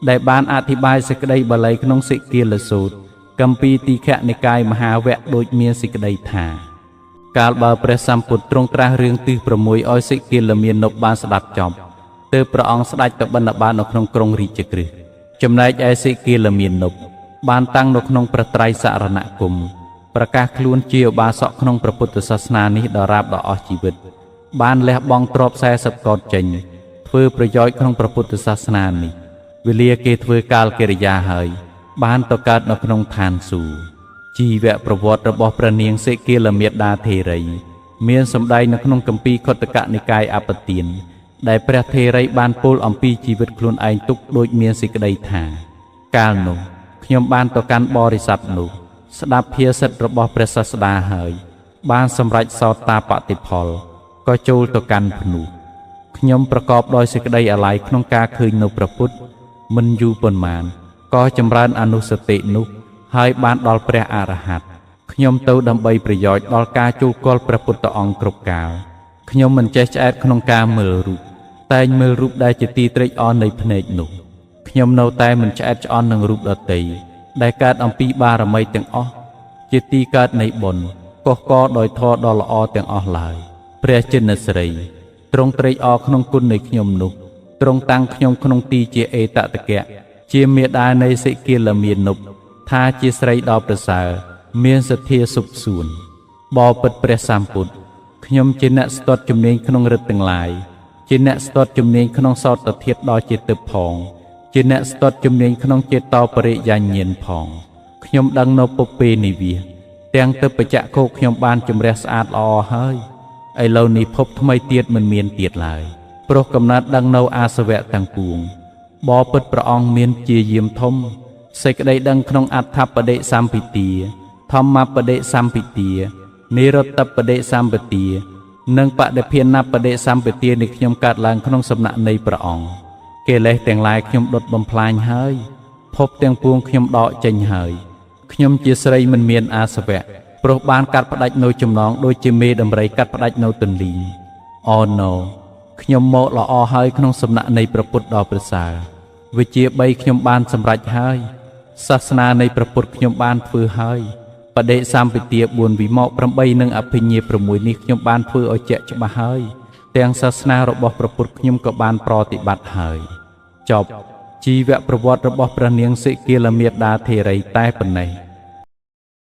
ដែលបានអធិប្បាយសេចក្តីបាលីក្នុងសិគីលសូត្រគម្ពីរទីឃនិកាយមហាវគ្គដូចមានសេចក្តីថាកាលបើព្រះសម្ពុទ្ធទ្រង់ត្រាស់រឿងទិស6ឲ្យសិគីលមាននប់បានស្ដាប់ចប់ទើបព្រះអង្គស្ដេចទៅបណ្ឌបាតនៅក្នុងក្រុងរាជក្រឹសចំណែកឯសិគីលមាននប់បានតាំងនៅក្នុងព្រះត្រៃសរណគមប្រកាសខ្លួនជាឧបាសកក្នុងព្រះពុទ្ធសាសនានេះដល់រាបដល់អស់ជីវិតបានលះបង់ទ្រព្យ40កោដចេញធ្វើប្រយោជន៍ក្នុងព្រះពុទ្ធសាសនានេះវេលាគេធ្វើកាលកិរិយាហើយបានទៅកើតនៅក្នុងឋានសួគ៌ជីវប្រវត្តិរបស់ព្រះនាងសិគីលមាតាធេរីមានសម្ដែងនៅក្នុងគម្ពីរខុទ្ទកនិកាយអបទានដែលព្រះធេរីបានពោលអំពីជីវិតខ្លួនឯងទុកដូចមានសេចក្តីថាកាលនោះខ្ញុំបានទៅកាន់បរិស័ទនោះស្ដាប់ភាសិតរបស់ព្រះសាស្តាហើយបានសម្រេចសោតាបតិផលក៏ចូលទៅកាន់ភ្នោះខ្ញុំប្រកបដោយសេចក្តីអាល័យក្នុងការឃើញនៅព្រះពុទ្ធមិនយូរប៉ុន្មានក៏ចម្រើនអនុសតិនោះហើយបានដល់ព្រះអរហន្តខ្ញុំទៅដើម្បីប្រយោជន៍ដល់ការជួលគល់ព្រះពុទ្ធអង្គគ្រប់កាលខ្ញុំមិនចេះឆ្អែតក្នុងការមើលរូបតែងមើលរូបដែលជាទីត្រេកអរនៃភ្នែកនោះខ្ញុំនៅតែមិនឆ្អែតឆ្អន់នឹងរូបដទៃដែលកើតអំពីបារមីទាំងអស់ជាទីកើតនៃបុណ្យកុសកដោយធម៌ដ៏ល្អទាំងអស់ឡើយព្រះចិនស្រីទ្រង់ត្រេកអរក្នុងគុណនៃខ្ញុំនោះទ្រង់តាំងខ្ញុំក្នុងទីជាអេតតកៈជាមេដានៃសិគីលមាននុបថាជាស្រីដ៏ប្រសើរមានសទ្ធាសុខសួនបបិទ្ធព្រះសម្ពុទ្ធខ្ញុំជាអ្នកស្ទាត់ជំនាញក្នុងរិទ្ធទាំងឡាយជាអ្នកស្ទាត់ជំនាញក្នុងសោតធាតុដ៏ជាទឹកផងជាអ្នកស្ទាត់ជំនាញក្នុងចេតោបរិយាញាណផងខ្ញុំដឹងនៅពុពេនិវាសទាំងទឹកបច្ចៈគោខ្ញុំបានជំរះស្អាតល្អហើយឥឡូវនេះភពថ្មីទៀតមិនមានទៀតឡើយព្រោះកំណត់ដឹងនៅអាសវៈទាំងពួងបបិទ្ធព្រះអង្គមានជាយាមធំសេចក្តីដឹងក្នុងអដ្ឋបដិសម្ពិទាធម្មបដិសម្ពិទានិរតបដិសម្ពិទានិងបដិភានបដិសម្ពិទានេះខ្ញុំកើតឡើងក្នុងសំណាក់នៃព្រះអង្គកិលេសទាំងឡាយខ្ញុំដុតបំផ្លាញហើយភពទាំងពួងខ្ញុំដកចេញហើយខ្ញុំជាស្រីមិនមានអាសវៈព្រោះបានកាត់ផ្ដាច់នៅចំណងដូចជាមេដំរីកាត់ផ្ដាច់នៅទន្លីអូណូខ្ញុំមកល្អហើយក្នុងសំណាក់នៃព្រះពុទ្ធដ៏ប្រសើរវិជ្ជា3ខ្ញុំបានសម្រេចហើយ សាសនានៃព្រះពុទ្ធខ្ញុំបានធ្វើហើយបដិសម្បទា4វិមោក8និងអភិញ្ញា6នេះខ្ញុំបានធ្វើឲ្យជាក់ច្បាស់ហើយទាំងសាសនារបស់ព្រះពុទ្ធខ្ញុំក៏បានប្រតិបត្តិហើយចប់ជីវប្រវត្តិរបស់ព្រះនាងសិគីលមាតាធេរីតែប៉ុណ្ណេះ